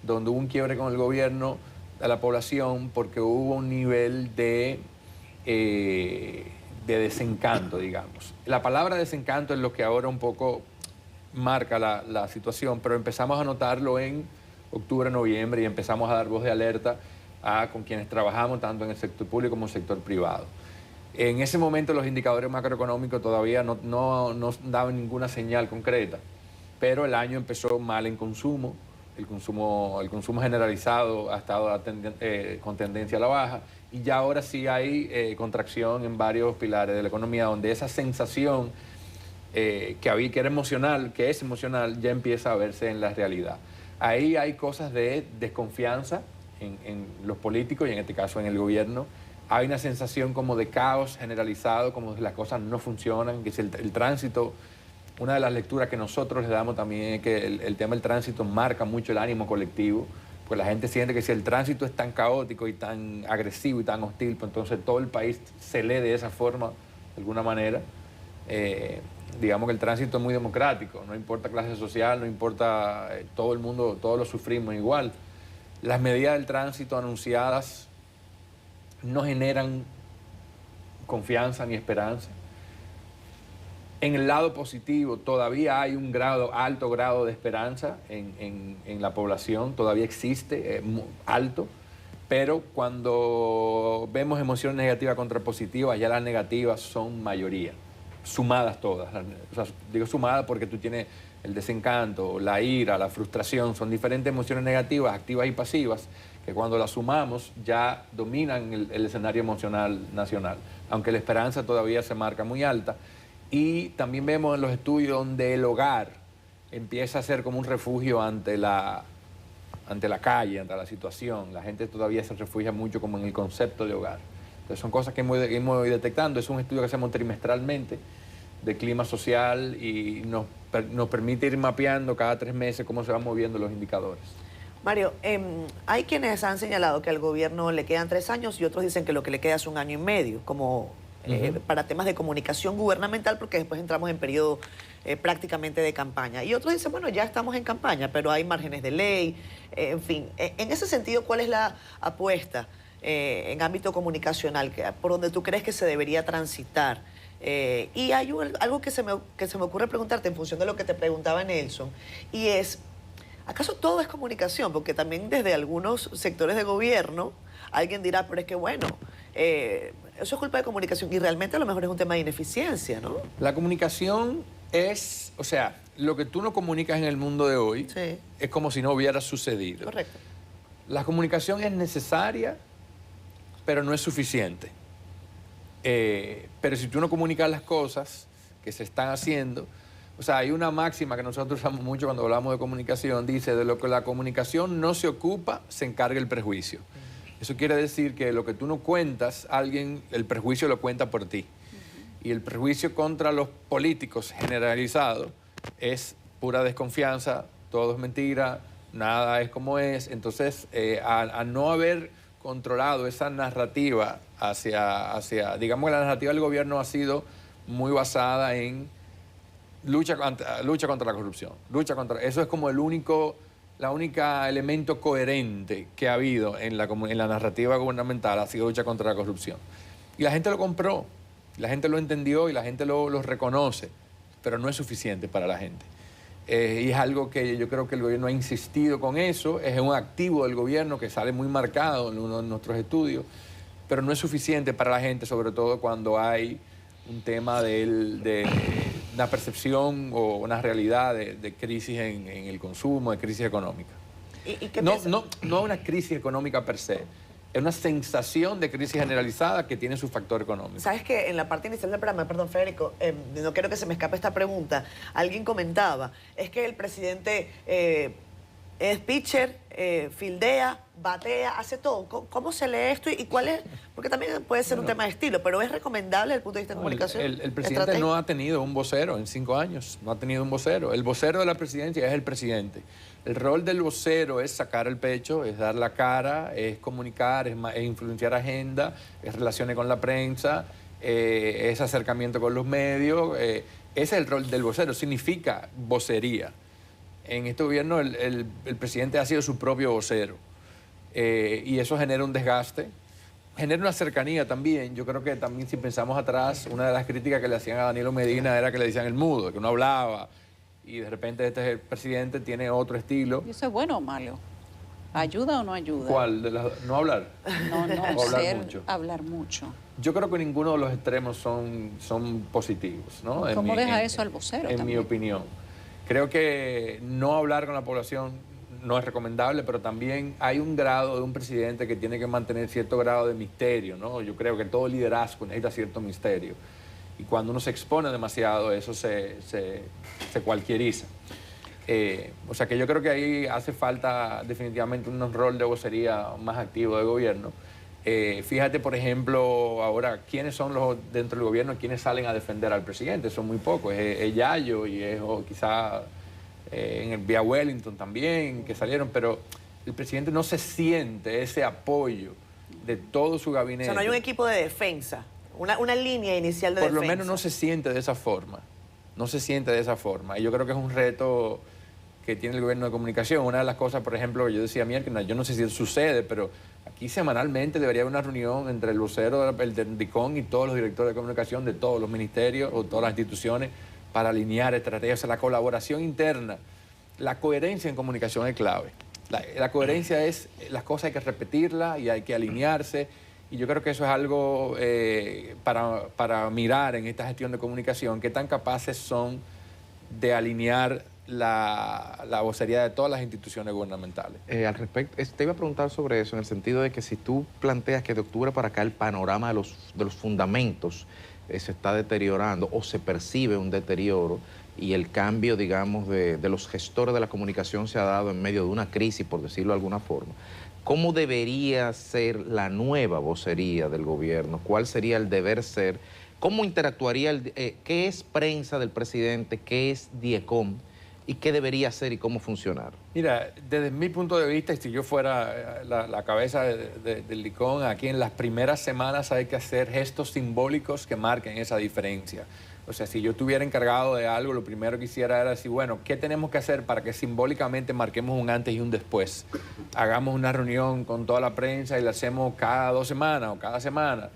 donde hubo un quiebre con el gobierno, de la población, porque hubo un nivel de desencanto, digamos. La palabra desencanto es lo que ahora un poco marca la situación, pero empezamos a notarlo en octubre, noviembre y empezamos a dar voz de alerta con quienes trabajamos tanto en el sector público como en el sector privado. En ese momento los indicadores macroeconómicos todavía no daban ninguna señal concreta, pero el año empezó mal en consumo. El consumo generalizado ha estado con tendencia a la baja y ya ahora sí hay contracción en varios pilares de la economía, donde esa sensación que era emocional, que es emocional, ya empieza a verse en la realidad. Ahí hay cosas de desconfianza en los políticos y en este caso en el gobierno. Hay una sensación como de caos generalizado, como que las cosas no funcionan, que si el tránsito, una de las lecturas que nosotros le damos también es que el tema del tránsito marca mucho el ánimo colectivo, pues la gente siente que si el tránsito es tan caótico y tan agresivo y tan hostil, pues entonces todo el país se lee de esa forma, de alguna manera. Digamos que el tránsito es muy democrático, no importa clase social, no importa, todo el mundo, todos lo sufrimos igual. Las medidas del tránsito anunciadas no generan confianza ni esperanza. En el lado positivo todavía hay un alto grado de esperanza en la población, todavía existe, alto, pero cuando vemos emociones negativas contra positivas, ya las negativas son mayoría, sumadas todas. O sea, digo sumadas porque tú tienes el desencanto, la ira, la frustración, son diferentes emociones negativas, activas y pasivas, que cuando las sumamos ya dominan el escenario emocional nacional, aunque la esperanza todavía se marca muy alta. Y también vemos en los estudios donde el hogar empieza a ser como un refugio ante la calle, ante la situación. La gente todavía se refugia mucho como en el concepto de hogar. Entonces son cosas que hemos ido detectando. Es un estudio que hacemos trimestralmente de clima social y nos permite ir mapeando cada 3 meses cómo se van moviendo los indicadores. Mario, hay quienes han señalado que al gobierno le quedan 3 años y otros dicen que lo que le queda es 1 año y medio, como para temas de comunicación gubernamental, porque después entramos en periodo prácticamente de campaña. Y otros dicen, bueno, ya estamos en campaña, pero hay márgenes de ley, en fin. En ese sentido, ¿cuál es la apuesta en ámbito comunicacional, por donde tú crees que se debería transitar? Y hay algo que se me ocurre preguntarte en función de lo que te preguntaba Nelson, y es, ¿acaso todo es comunicación? Porque también desde algunos sectores de gobierno alguien dirá, pero es que bueno, eso es culpa de comunicación, y realmente a lo mejor es un tema de ineficiencia, ¿no? La comunicación es, o sea, lo que tú no comunicas en el mundo de hoy es como si no hubiera sucedido. Correcto. La comunicación es necesaria, pero no es suficiente. Pero si tú no comunicas las cosas que se están haciendo, o sea, hay una máxima que nosotros usamos mucho cuando hablamos de comunicación, dice, de lo que la comunicación no se ocupa, se encarga el prejuicio. Eso quiere decir que lo que tú no cuentas, alguien, el prejuicio lo cuenta por ti. Y el prejuicio contra los políticos generalizado es pura desconfianza, todo es mentira, nada es como es. Entonces, a no haber controlado esa narrativa digamos que la narrativa del gobierno ha sido muy basada en lucha contra la corrupción. Eso es como la única elemento coherente que ha habido en la narrativa gubernamental, ha sido lucha contra la corrupción. Y la gente lo compró, la gente lo entendió y la gente lo reconoce, pero no es suficiente para la gente. Y es algo que yo creo que el gobierno ha insistido con eso, es un activo del gobierno que sale muy marcado en uno de nuestros estudios, pero no es suficiente para la gente, sobre todo cuando hay un tema de una percepción o una realidad de crisis en el consumo, de crisis económica. ¿Y qué no una crisis económica per se, es una sensación de crisis generalizada que tiene su factor económico. Sabes que en la parte inicial del programa, perdón Federico, no quiero que se me escape esta pregunta, alguien comentaba, es que el presidente es pitcher, fildea, batea, hace todo. ¿Cómo se lee esto y cuál es? Porque también puede ser un tema de estilo, pero ¿es recomendable desde el punto de vista de comunicación? El presidente no ha tenido un vocero en 5 años, no ha tenido un vocero. El vocero de la presidencia es el presidente. El rol del vocero es sacar el pecho, es dar la cara, es comunicar, es influenciar agenda, es relaciones con la prensa, es acercamiento con los medios. Ese es el rol del vocero, significa vocería. En este gobierno el presidente ha sido su propio vocero y eso genera un desgaste, genera una cercanía también. Yo creo que también si pensamos atrás, una de las críticas que le hacían a Danilo Medina era que le decían el mudo, que no hablaba, y de repente este es el presidente, tiene otro estilo. ¿Y eso es bueno o malo? ¿Ayuda o no ayuda? ¿Cuál? ¿No hablar? No, ¿O hablar mucho? Hablar mucho. Yo creo que ninguno de los extremos son positivos, ¿no? ¿Cómo deja eso al vocero en también? mi opinión. Creo que no hablar con la población no es recomendable, pero también hay un grado de un presidente que tiene que mantener cierto grado de misterio, ¿no? Yo creo que todo liderazgo necesita cierto misterio. Y cuando uno se expone demasiado, eso se cualquieriza. O sea que yo creo que ahí hace falta definitivamente un rol de vocería más activo del gobierno. Fíjate, por ejemplo, ahora, ¿quiénes son los dentro del gobierno, quiénes salen a defender al presidente? Son muy pocos. Es Yayo y es quizá en el vía Wellington también, que salieron, pero el presidente no se siente ese apoyo de todo su gabinete. O sea, no hay un equipo de defensa, una línea inicial de defensa. Por lo menos no se siente de esa forma. No se siente de esa forma. Y yo creo que es un reto que tiene el gobierno de comunicación. Una de las cosas, por ejemplo, yo decía miércoles, yo no sé si sucede, pero aquí semanalmente debería haber una reunión entre el vocero del DICON y todos los directores de comunicación de todos los ministerios o todas las instituciones para alinear estrategias. O sea, la colaboración interna, la coherencia en comunicación es clave. La coherencia es, las cosas hay que repetirlas y hay que alinearse. Y yo creo que eso es algo para mirar en esta gestión de comunicación, qué tan capaces son de alinear la vocería de todas las instituciones gubernamentales. Al respecto, te iba a preguntar sobre eso, en el sentido de que si tú planteas que de octubre para acá el panorama de los fundamentos se está deteriorando o se percibe un deterioro y el cambio, digamos, de los gestores de la comunicación se ha dado en medio de una crisis, por decirlo de alguna forma, ¿cómo debería ser la nueva vocería del gobierno? ¿Cuál sería el deber ser? ¿Cómo interactuaría? ¿Qué es prensa del presidente? ¿Qué es DIECOM? ¿Y qué debería hacer y cómo funcionar? Mira, desde mi punto de vista, y si yo fuera la cabeza del DICOM, aquí en las primeras semanas hay que hacer gestos simbólicos que marquen esa diferencia. O sea, si yo estuviera encargado de algo, lo primero que hiciera era decir, bueno, ¿qué tenemos que hacer para que simbólicamente marquemos un antes y un después? Hagamos una reunión con toda la prensa y la hacemos cada 2 semanas o cada semana.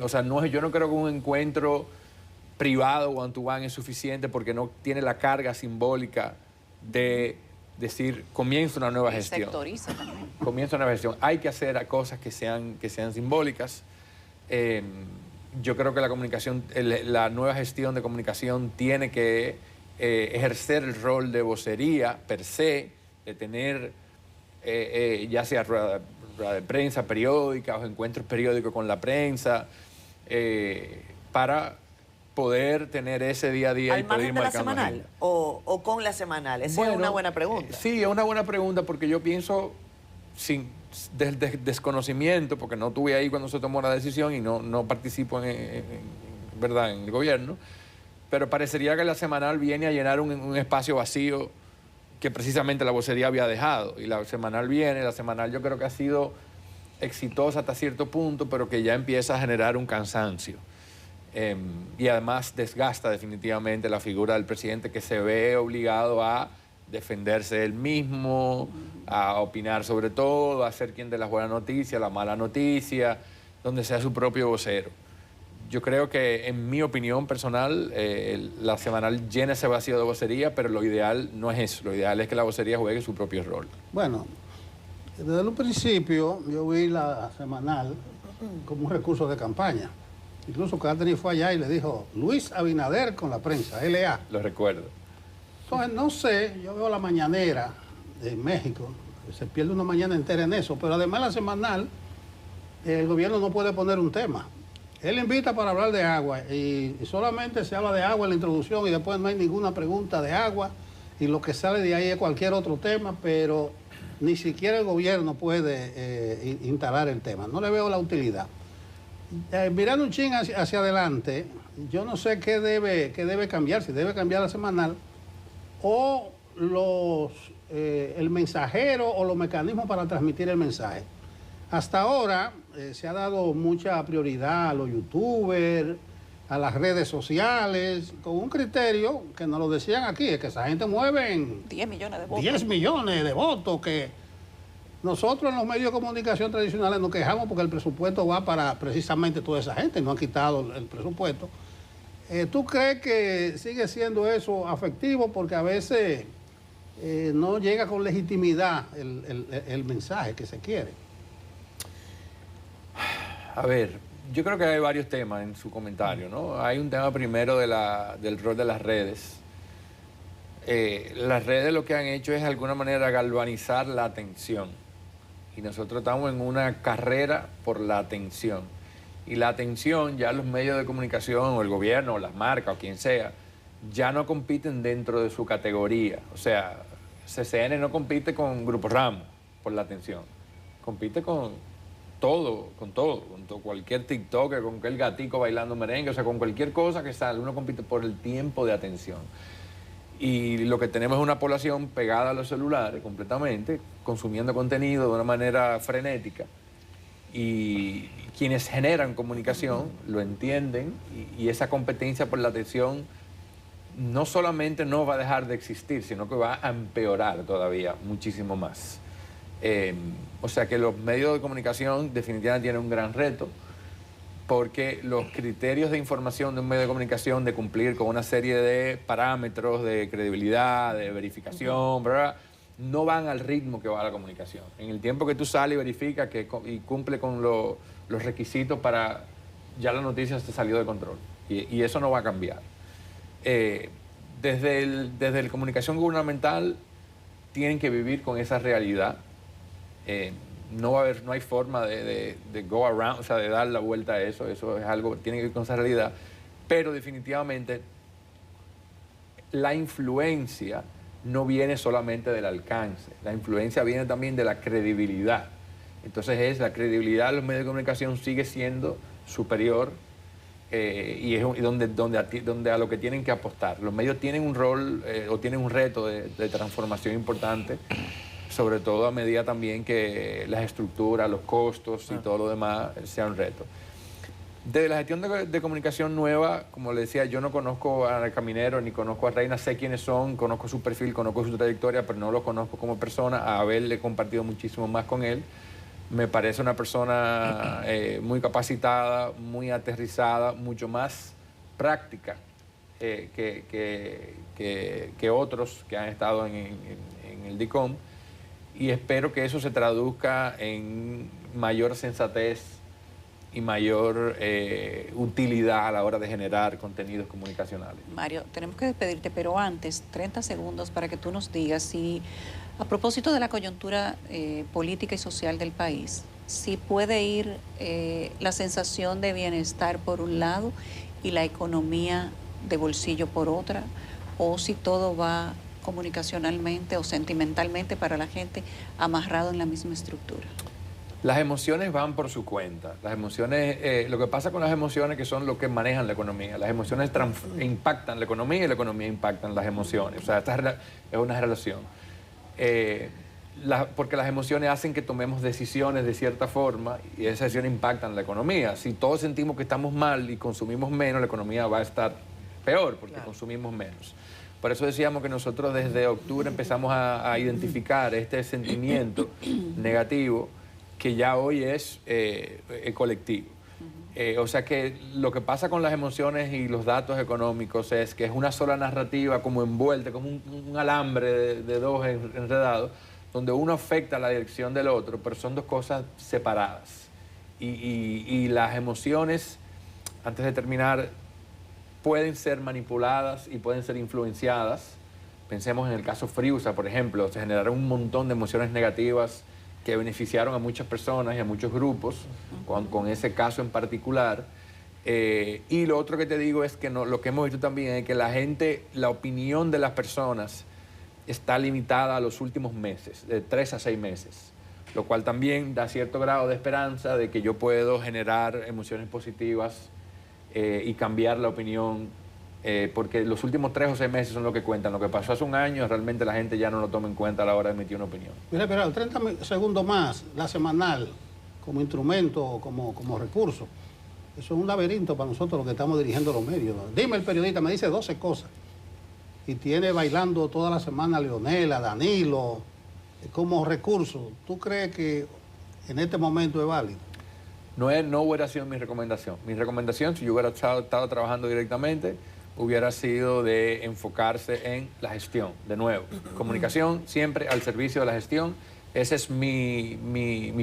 O sea, yo no creo que un encuentro privado one-to-one es suficiente porque no tiene la carga simbólica de decir, comienza una nueva gestión. Sectoriza también. Comienza una nueva gestión. Hay que hacer cosas que sean simbólicas. Yo creo que la comunicación, la nueva gestión de comunicación tiene que ejercer el rol de vocería per se, de tener ya sea rueda de prensa periódica o encuentros periódicos con la prensa, para poder tener ese día a día. ¿Al margen de la semanal o con la semanal? Esa es una buena pregunta. Sí, es una buena pregunta porque yo pienso, del desconocimiento, porque no estuve ahí cuando se tomó la decisión y no participo ¿verdad? En el gobierno, pero parecería que la semanal viene a llenar un espacio vacío que precisamente la vocería había dejado. Y la semanal yo creo que ha sido exitosa hasta cierto punto, pero que ya empieza a generar un cansancio. Y además desgasta definitivamente la figura del presidente, que se ve obligado a defenderse él mismo, a opinar sobre todo, a ser quien de las buenas noticias, la mala noticia, donde sea su propio vocero. Yo creo que, en mi opinión personal, la semanal llena ese vacío de vocería, pero lo ideal no es eso. Lo ideal es que la vocería juegue su propio rol. Bueno, desde un principio yo vi la semanal como un recurso de campaña. Incluso Catherine fue allá y le dijo, Luis Abinader con la prensa, LA. Lo recuerdo. Entonces, no sé, yo veo la mañanera de México, se pierde una mañana entera en eso, pero además la semanal, el gobierno no puede poner un tema. Él invita para hablar de agua y solamente se habla de agua en la introducción y después no hay ninguna pregunta de agua y lo que sale de ahí es cualquier otro tema, pero ni siquiera el gobierno puede instalar el tema. No le veo la utilidad. Mirando un chin hacia adelante, yo no sé qué debe cambiar, si debe cambiar la semanal o el mensajero o los mecanismos para transmitir el mensaje. Hasta ahora se ha dado mucha prioridad a los youtubers, a las redes sociales, con un criterio que nos lo decían aquí, es que esa gente mueve en 10 millones de votos. 10 millones de votos, que nosotros en los medios de comunicación tradicionales nos quejamos porque el presupuesto va para precisamente toda esa gente, no han quitado el presupuesto. ¿Tú crees que sigue siendo eso afectivo? Porque a veces no llega con legitimidad el mensaje que se quiere. A ver, yo creo que hay varios temas en su comentario, ¿no? Hay un tema primero del rol de las redes. Las redes lo que han hecho es de alguna manera galvanizar la atención. Y nosotros estamos en una carrera por la atención. Y la atención, ya los medios de comunicación, o el gobierno, o las marcas, o quien sea, ya no compiten dentro de su categoría. O sea, CCN no compite con Grupo Ramos por la atención. Compite con cualquier TikTok, con cualquier gatico bailando merengue, o sea, con cualquier cosa que sale. Uno compite por el tiempo de atención. Y lo que tenemos es una población pegada a los celulares completamente, consumiendo contenido de una manera frenética. Y quienes generan comunicación lo entienden, y esa competencia por la atención no solamente no va a dejar de existir, sino que va a empeorar todavía muchísimo más. O sea que los medios de comunicación definitivamente tienen un gran reto, porque los criterios de información de un medio de comunicación, de cumplir con una serie de parámetros de credibilidad, de verificación, ¿verdad?, no van al ritmo que va la comunicación. En el tiempo que tú sales y verificas y cumple con los requisitos para, ya la noticia se salió de control. Y eso no va a cambiar. Desde la comunicación gubernamental tienen que vivir con esa realidad. No hay forma de go around, o sea, de dar la vuelta a eso. Eso es algo que tiene que ver con esa realidad. Pero definitivamente la influencia no viene solamente del alcance. La influencia viene también de la credibilidad. Entonces la credibilidad de los medios de comunicación sigue siendo superior y es donde a lo que tienen que apostar. Los medios tienen un rol o tienen un reto de transformación importante, sobre todo a medida también que las estructuras, los costos y todo lo demás sea un reto. Desde la gestión de comunicación nueva, como le decía, yo no conozco a Caminero ni conozco a Reina, sé quiénes son, conozco su perfil, conozco su trayectoria, pero no lo conozco como persona. A Abel le he compartido muchísimo más con él. Me parece una persona muy capacitada, muy aterrizada, mucho más práctica que otros que han estado en el DICOM, y espero que eso se traduzca en mayor sensatez y mayor utilidad a la hora de generar contenidos comunicacionales. Mario, tenemos que despedirte, pero antes, 30 segundos para que tú nos digas si, a propósito de la coyuntura política y social del país, si puede ir la sensación de bienestar por un lado y la economía de bolsillo por otra, o si todo va comunicacionalmente o sentimentalmente para la gente amarrado en la misma estructura. Las emociones van por su cuenta. Las emociones, lo que pasa con las emociones que son lo que manejan la economía. Las emociones impactan la economía y la economía impacta las emociones. O sea, esta es una relación. Porque las emociones hacen que tomemos decisiones de cierta forma y esas decisiones impactan la economía. Si todos sentimos que estamos mal y consumimos menos, la economía va a estar peor porque consumimos menos. Por eso decíamos que nosotros desde octubre empezamos a identificar este sentimiento negativo que ya hoy es colectivo. O sea que lo que pasa con las emociones y los datos económicos es que es una sola narrativa como envuelta, como un alambre de dos enredados, donde uno afecta la dirección del otro, pero son dos cosas separadas. Y las emociones, antes de terminar, pueden ser manipuladas y pueden ser influenciadas. Pensemos en el caso Friusa, por ejemplo, se generaron un montón de emociones negativas que beneficiaron a muchas personas y a muchos grupos con ese caso en particular. Y lo otro que te digo es que lo que hemos visto también es que la opinión de las personas está limitada a los últimos meses, de 3 a 6 meses, lo cual también da cierto grado de esperanza de que yo puedo generar emociones positivas y cambiar la opinión, porque los últimos 3 o 6 meses son lo que cuentan. Lo que pasó hace un año, realmente la gente ya no lo toma en cuenta a la hora de emitir una opinión. Mira, pero 30 segundos más, la semanal, como instrumento, como recurso. Eso es un laberinto para nosotros los que estamos dirigiendo los medios. Dime, el periodista me dice 12 cosas. Y tiene bailando toda la semana a Leonela, Danilo, como recurso. ¿Tú crees que en este momento es válido? No hubiera sido mi recomendación. Mi recomendación, si yo hubiera estado trabajando directamente, hubiera sido de enfocarse en la gestión, de nuevo. Comunicación siempre al servicio de la gestión. Esa es mi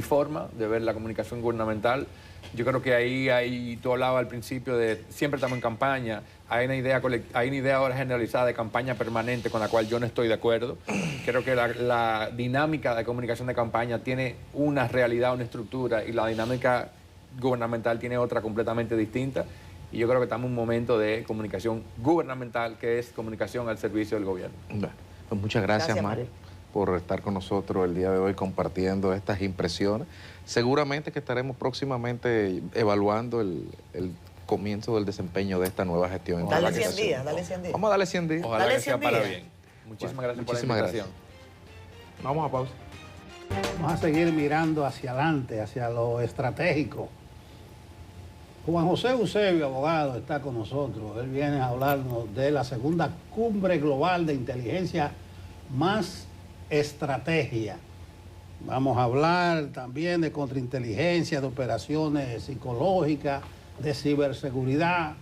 forma de ver la comunicación gubernamental. Yo creo que ahí tú hablabas al principio de siempre estamos en campaña. Hay una idea ahora generalizada de campaña permanente con la cual yo no estoy de acuerdo. Creo que la dinámica de comunicación de campaña tiene una realidad, una estructura, y la dinámica gubernamental tiene otra completamente distinta. Y yo creo que estamos en un momento de comunicación gubernamental, que es comunicación al servicio del gobierno. Pues muchas gracias, Mario, por estar con nosotros el día de hoy compartiendo estas impresiones. Seguramente que estaremos próximamente evaluando el comienzo del desempeño de esta nueva gestión. Dale 100 días, dale 100 días. Vamos a darle 100 días. Ojalá que sea para bien. Muchísimas gracias por la invitación. Vamos a pausa. Vamos a seguir mirando hacia adelante, hacia lo estratégico. Juan José Eusebio, abogado, está con nosotros. Él viene a hablarnos de la segunda cumbre global de inteligencia más estrategia. Vamos a hablar también de contrainteligencia, de operaciones psicológicas, de ciberseguridad.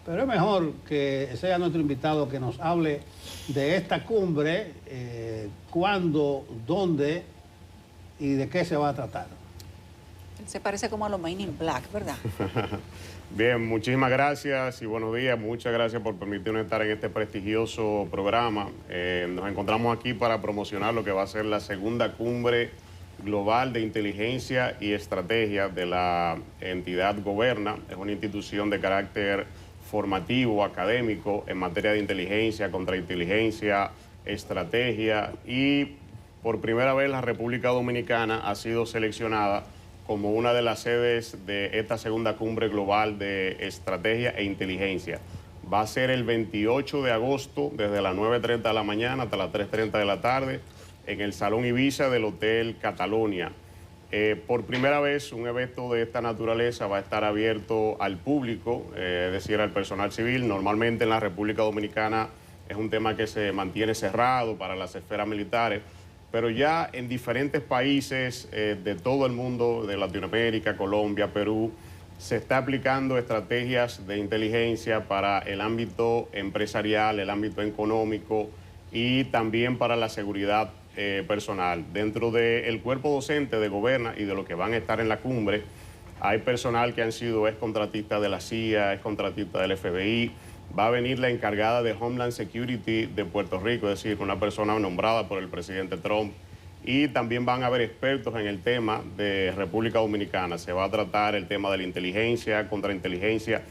Pero es mejor que sea nuestro invitado que nos hable de esta cumbre, cuándo, dónde y de qué se va a tratar. Se parece como a los Men in Black, ¿verdad? Bien, muchísimas gracias y buenos días. Muchas gracias por permitirnos estar en este prestigioso programa. Nos encontramos aquí para promocionar lo que va a ser la segunda cumbre global de inteligencia y estrategia de la entidad Goberna. Es una institución de carácter formativo, académico, en materia de inteligencia, contrainteligencia, estrategia, y por primera vez la República Dominicana ha sido seleccionada como una de las sedes de esta segunda cumbre global de estrategia e inteligencia. Va a ser el 28 de agosto, desde las 9:30 de la mañana hasta las 3:30 de la tarde, en el Salón Ibiza del Hotel Catalonia. Por primera vez, un evento de esta naturaleza va a estar abierto al público, es decir, al personal civil. Normalmente en la República Dominicana es un tema que se mantiene cerrado para las esferas militares, pero ya en diferentes países de todo el mundo, de Latinoamérica, Colombia, Perú, se está aplicando estrategias de inteligencia para el ámbito empresarial, el ámbito económico y también para la seguridad personal. Dentro del cuerpo docente de Goberna y de los que van a estar en la cumbre, hay personal que han sido excontratistas de la CIA, excontratistas del FBI. Va a venir la encargada de Homeland Security de Puerto Rico, es decir, una persona nombrada por el presidente Trump. Y también van a haber expertos en el tema de República Dominicana. Se va a tratar el tema de la inteligencia, contrainteligencia,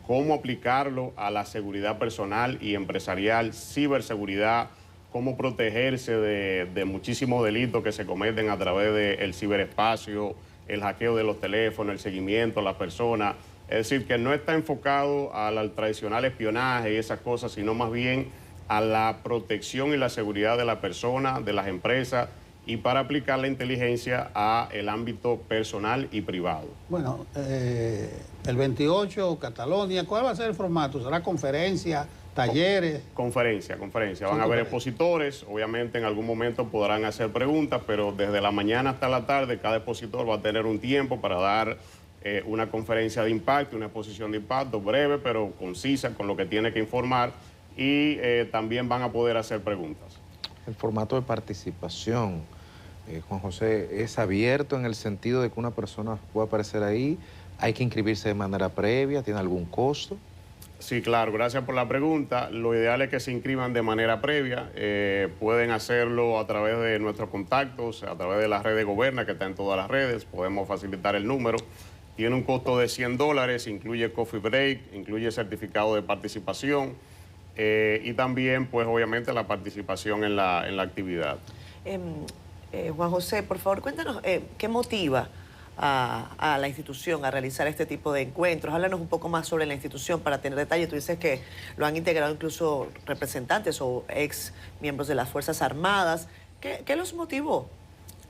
cómo aplicarlo a la seguridad personal y empresarial, ciberseguridad, cómo protegerse de muchísimos delitos que se cometen a través del ciberespacio, el hackeo de los teléfonos, el seguimiento a las personas. Es decir, que no está enfocado al tradicional espionaje y esas cosas, sino más bien a la protección y la seguridad de la persona, de las empresas, y para aplicar la inteligencia a el ámbito personal y privado. Bueno, el 28, Catalonia, ¿cuál va a ser el formato? ¿Será conferencia, talleres? Conferencia. Van a haber expositores, obviamente en algún momento podrán hacer preguntas, pero desde la mañana hasta la tarde cada expositor va a tener un tiempo para dar una conferencia de impacto, una exposición de impacto breve, pero concisa, con lo que tiene que informar, y también van a poder hacer preguntas. El formato de participación, Juan José, ¿es abierto en el sentido de que una persona pueda aparecer ahí? ¿Hay que inscribirse de manera previa? ¿Tiene algún costo? Sí, claro, gracias por la pregunta. Lo ideal es que se inscriban de manera previa. Pueden hacerlo a través de nuestros contactos, a través de la red de Goberna, que está en todas las redes. Podemos facilitar el número. Tiene un costo de $100, incluye coffee break, incluye certificado de participación y también, pues, obviamente, la participación en la actividad. Juan José, por favor, cuéntanos qué motiva a la institución a realizar este tipo de encuentros. Háblanos un poco más sobre la institución para tener detalles. Tú dices que lo han integrado incluso representantes o ex miembros de las Fuerzas Armadas. ¿Qué los motivó?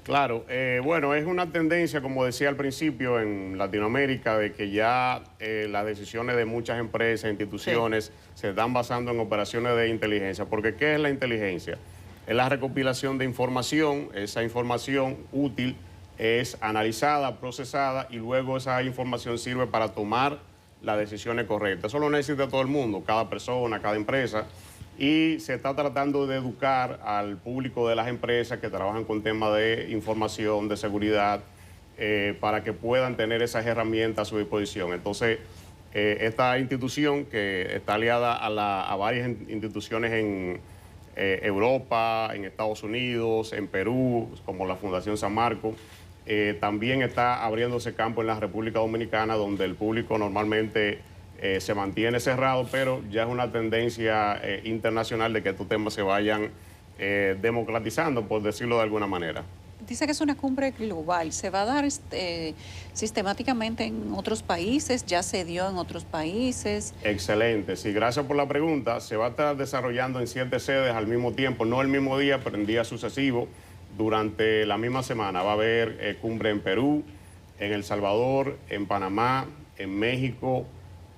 Claro, bueno, es una tendencia, como decía al principio, en Latinoamérica, de que ya las decisiones de muchas empresas, instituciones, se están basando en operaciones de inteligencia. Porque ¿qué es la inteligencia? Es la recopilación de información. Esa información útil es analizada, procesada, y luego esa información sirve para tomar las decisiones correctas. Eso lo necesita todo el mundo, cada persona, cada empresa. Y se está tratando de educar al público de las empresas que trabajan con temas de información, de seguridad, para que puedan tener esas herramientas a su disposición. Entonces, esta institución, que está aliada a varias instituciones en Europa, en Estados Unidos, en Perú, como la Fundación San Marcos, también está abriéndose campo en la República Dominicana, donde el público normalmente se mantiene cerrado, pero ya es una tendencia internacional de que estos temas se vayan democratizando, por decirlo de alguna manera. Dice que es una cumbre global. ¿Se va a dar sistemáticamente en otros países? ¿Ya se dio en otros países? Excelente. Sí, gracias por la pregunta. Se va a estar desarrollando en 7 sedes al mismo tiempo, no el mismo día, pero en días sucesivos. Durante la misma semana va a haber cumbre en Perú, en El Salvador, en Panamá, en México,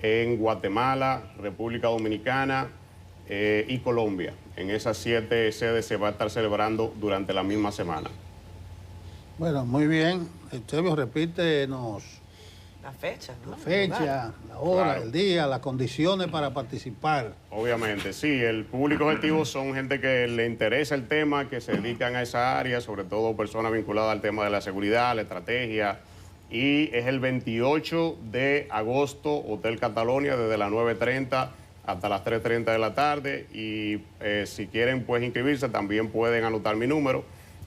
en Guatemala, República Dominicana y Colombia. En esas 7 sedes se va a estar celebrando durante la misma semana. Bueno, muy bien. Eusebio, repítenos la fecha, ¿no? La fecha, la hora, claro, el día, las condiciones para participar. Obviamente, sí. El público objetivo son gente que le interesa el tema, que se dedican a esa área, sobre todo personas vinculadas al tema de la seguridad, la estrategia. Y es el 28 de agosto, Hotel Catalonia, desde las 9:30 hasta las 3:30 de la tarde. Y si quieren, pues, inscribirse, también pueden anotar mi número,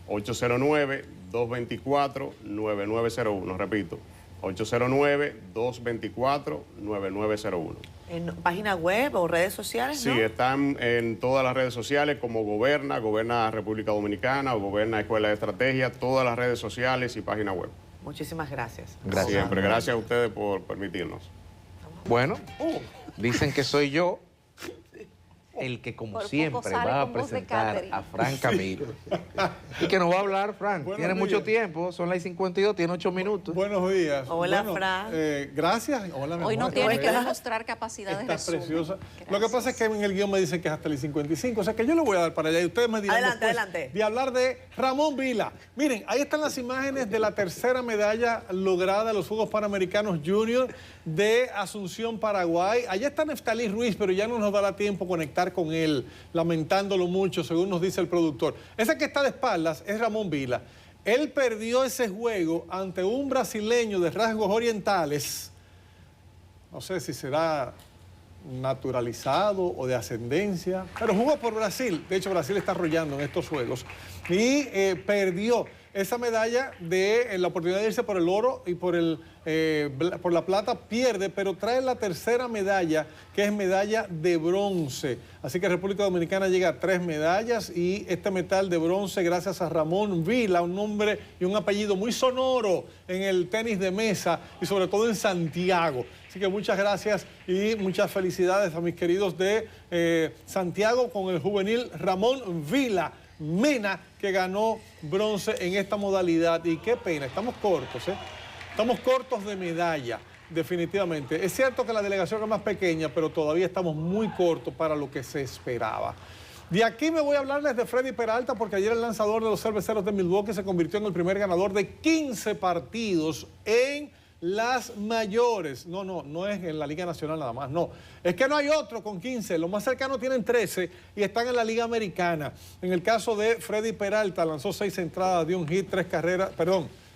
809-224-9901. Repito, 809-224-9901. ¿En página web o redes sociales? Sí, ¿no? están en todas las redes sociales como Goberna República Dominicana o Goberna Escuela de Estrategia, todas las redes sociales y página web. Muchísimas gracias. Gracias. Siempre, gracias a ustedes por permitirnos. Bueno, dicen que soy yo. el que como Por poco siempre sale va a con voz de presentar Catherine. a Frank Camilo. Y que nos va a hablar, Frank. Buenos Tiene días. mucho tiempo, son las 52, tiene 8 minutos. Buenos días. Hola, Bueno, Fran. Gracias. Hola, mi Hoy no amor. tiene que demostrar capacidad de Estás resumen. preciosa. Lo que pasa es que en el guión me dicen que es hasta el 55, o sea que yo lo voy a dar para allá y ustedes me dirán Adelante, después adelante. de hablar de Ramón Vila. Miren, ahí están las imágenes de la tercera medalla lograda en los Juegos Panamericanos Junior de Asunción, Paraguay. Allá está Neftalí Ruiz, pero ya no nos dará tiempo conectar con él, lamentándolo mucho, según nos dice el productor. Ese que está de espaldas es Ramón Vila. Él perdió ese juego ante un brasileño de rasgos orientales. No sé si será naturalizado o de ascendencia, pero jugó por Brasil. De hecho, Brasil está arrollando en estos juegos y perdió esa medalla de la oportunidad de irse por el oro y por la plata. Pierde, pero trae la tercera medalla, que es medalla de bronce. Así que República Dominicana llega a 3 medallas y este metal de bronce gracias a Ramón Vila, un nombre y un apellido muy sonoro en el tenis de mesa y sobre todo en Santiago. Así que muchas gracias y muchas felicidades a mis queridos de Santiago con el juvenil Ramón Vila Mena, que ganó bronce en esta modalidad. Y qué pena, estamos cortos, ¿eh? Estamos cortos de medalla, definitivamente. Es cierto que la delegación es más pequeña, pero todavía estamos muy cortos para lo que se esperaba. De aquí me voy a hablarles de Freddy Peralta, porque ayer el lanzador de los Cerveceros de Milwaukee se convirtió en el primer ganador de 15 partidos en las mayores. No es en la Liga Nacional nada más, no. Es que no hay otro con 15. Los más cercanos tienen 13 y están en la Liga Americana. En el caso de Freddy Peralta, lanzó 6 entradas, dio un hit,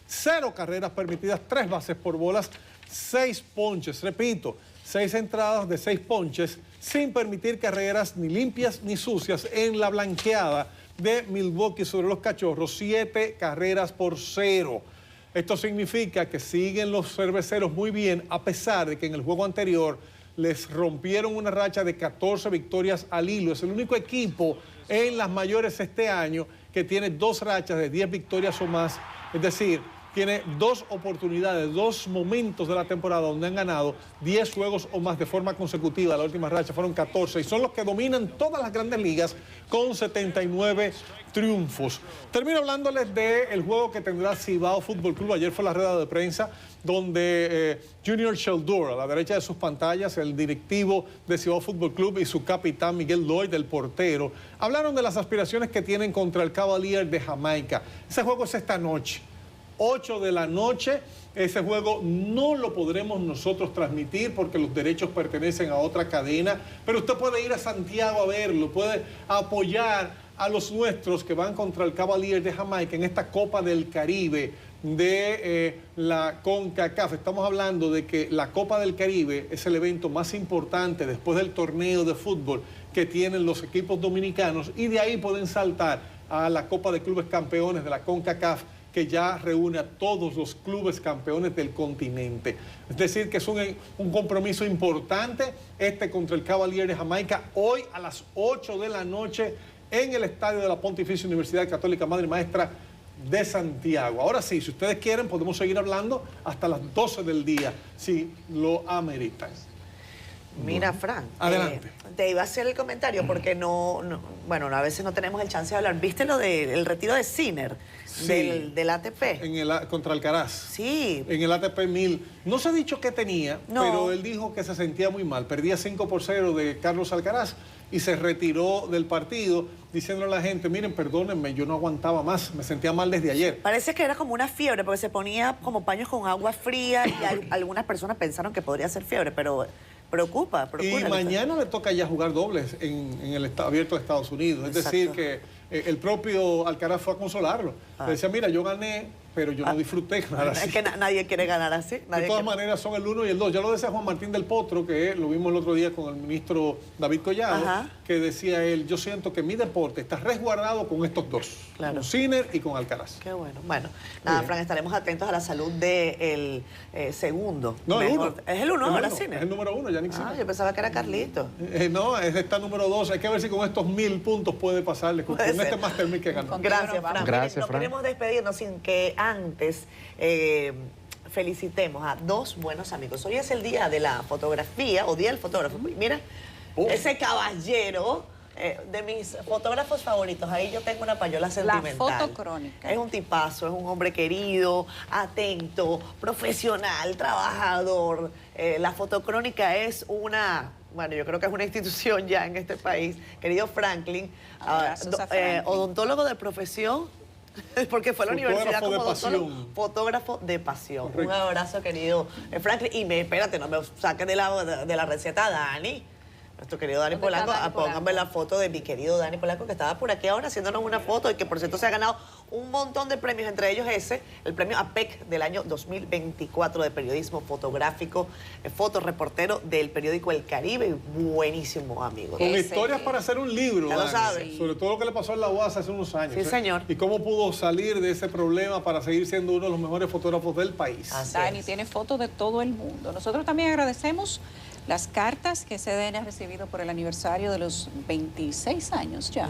0 carreras permitidas, 3 bases por bolas, 6 ponches. Repito, 6 entradas de 6 ponches, sin permitir carreras ni limpias ni sucias en la blanqueada de Milwaukee sobre los Cachorros, 7 carreras por 0. Esto significa que siguen los cerveceros muy bien, a pesar de que en el juego anterior les rompieron una racha de 14 victorias al hilo. Es el único equipo en las mayores este año que tiene 2 rachas de 10 victorias o más. Es decir, tiene 2 oportunidades, 2 momentos de la temporada donde han ganado 10 juegos o más de forma consecutiva. La última racha fueron 14 y son los que dominan todas las grandes ligas con 79 triunfos. Termino hablándoles del juego que tendrá Cibao Fútbol Club. Ayer fue la rueda de prensa donde Junior Sheldor, a la derecha de sus pantallas, el directivo de Cibao Fútbol Club y su capitán Miguel Lloyd, el portero, hablaron de las aspiraciones que tienen contra el Cavalier de Jamaica. Ese juego es esta noche. 8 de la noche, ese juego no lo podremos nosotros transmitir porque los derechos pertenecen a otra cadena, pero usted puede ir a Santiago a verlo, puede apoyar a los nuestros que van contra el Cavalier de Jamaica en esta Copa del Caribe de la CONCACAF. Estamos hablando de que la Copa del Caribe es el evento más importante después del torneo de fútbol que tienen los equipos dominicanos y de ahí pueden saltar a la Copa de Clubes Campeones de la CONCACAF, que ya reúne a todos los clubes campeones del continente. Es decir, que es un compromiso importante contra el Cavalier de Jamaica, hoy a las 8 de la noche en el estadio de la Pontificia Universidad Católica Madre Maestra de Santiago. Ahora sí, si ustedes quieren, podemos seguir hablando hasta las 12 del día, si lo ameritan. Mira, Fran, adelante. Te iba a hacer el comentario porque bueno, a veces no tenemos el chance de hablar. ¿Viste lo del retiro de Sinner? Sí. Del ATP. Contra Alcaraz. Sí. En el ATP 1000. No se ha dicho qué tenía, No. pero él dijo que se sentía muy mal. Perdía 5-0 de Carlos Alcaraz y se retiró del partido diciéndole a la gente, miren, perdónenme, yo no aguantaba más, me sentía mal desde ayer. Parece que era como una fiebre porque se ponía como paños con agua fría y algunas personas pensaron que podría ser fiebre, pero preocupa. Y mañana le toca ya jugar dobles en el abierto de Estados Unidos. Es decir, que el propio Alcaraz fue a consolarlo. Le decía, mira, yo gané, pero yo no disfruté ganar así. Es que nadie quiere ganar así. De todas maneras, son el 1 y el 2. Ya lo decía Juan Martín del Potro, que lo vimos el otro día con el ministro David Collado, que decía él, yo siento que mi deporte está resguardado con estos dos, con Sinner y con Alcaraz. Qué bueno. Bueno, nada, Fran, estaremos atentos a la salud del segundo. No, el 1. Es el 1 ahora, Sinner. Es el número 1, Yannick Sinner. Yo pensaba que era Carlito. No, está número 2. Hay que ver si con estos 1000 puntos puede pasarle. Con este Master 1000 que ganó. Gracias, Fran. Gracias, No Fran. queremos despedirnos sin que antes felicitemos a 2 buenos amigos. Hoy es el día de la fotografía o día del fotógrafo. Mira, ese caballero de mis fotógrafos favoritos. Ahí yo tengo una payola sentimental. La fotocrónica. Es un tipazo, es un hombre querido, atento, profesional, trabajador. La fotocrónica es una... Bueno, yo creo que es una institución ya en este país. Querido Franklin, odontólogo de profesión, porque fue a la universidad como odontólogo, fotógrafo de pasión. Correcto. Un abrazo, querido Franklin. Y espérate, no me saques de la receta, Dani. Nuestro querido Dani Polanco, pónganme la foto de mi querido Dani Polanco, que estaba por aquí ahora haciéndonos una foto y que por cierto se ha ganado un montón de premios, entre ellos el premio APEC del año 2024 de periodismo fotográfico, fotoreportero del periódico El Caribe. Buenísimo, amigo. Con historias para hacer un libro, ya lo sabes. Sí. Sobre todo lo que le pasó a la UAS hace unos años. Sí, señor. Y cómo pudo salir de ese problema para seguir siendo uno de los mejores fotógrafos del país. Dani tiene fotos de todo el mundo. Nosotros también agradecemos las cartas que CDN ha recibido por el aniversario de los 26 años ya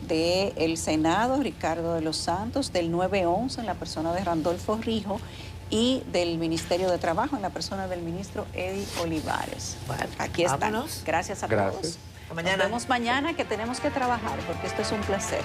del Senado, Ricardo de los Santos, del 911 en la persona de Randolfo Rijo y del Ministerio de Trabajo en la persona del ministro Eddie Olivares. Bueno, aquí están. Vámonos. Gracias a todos. Mañana. Nos vemos mañana, que tenemos que trabajar porque esto es un placer.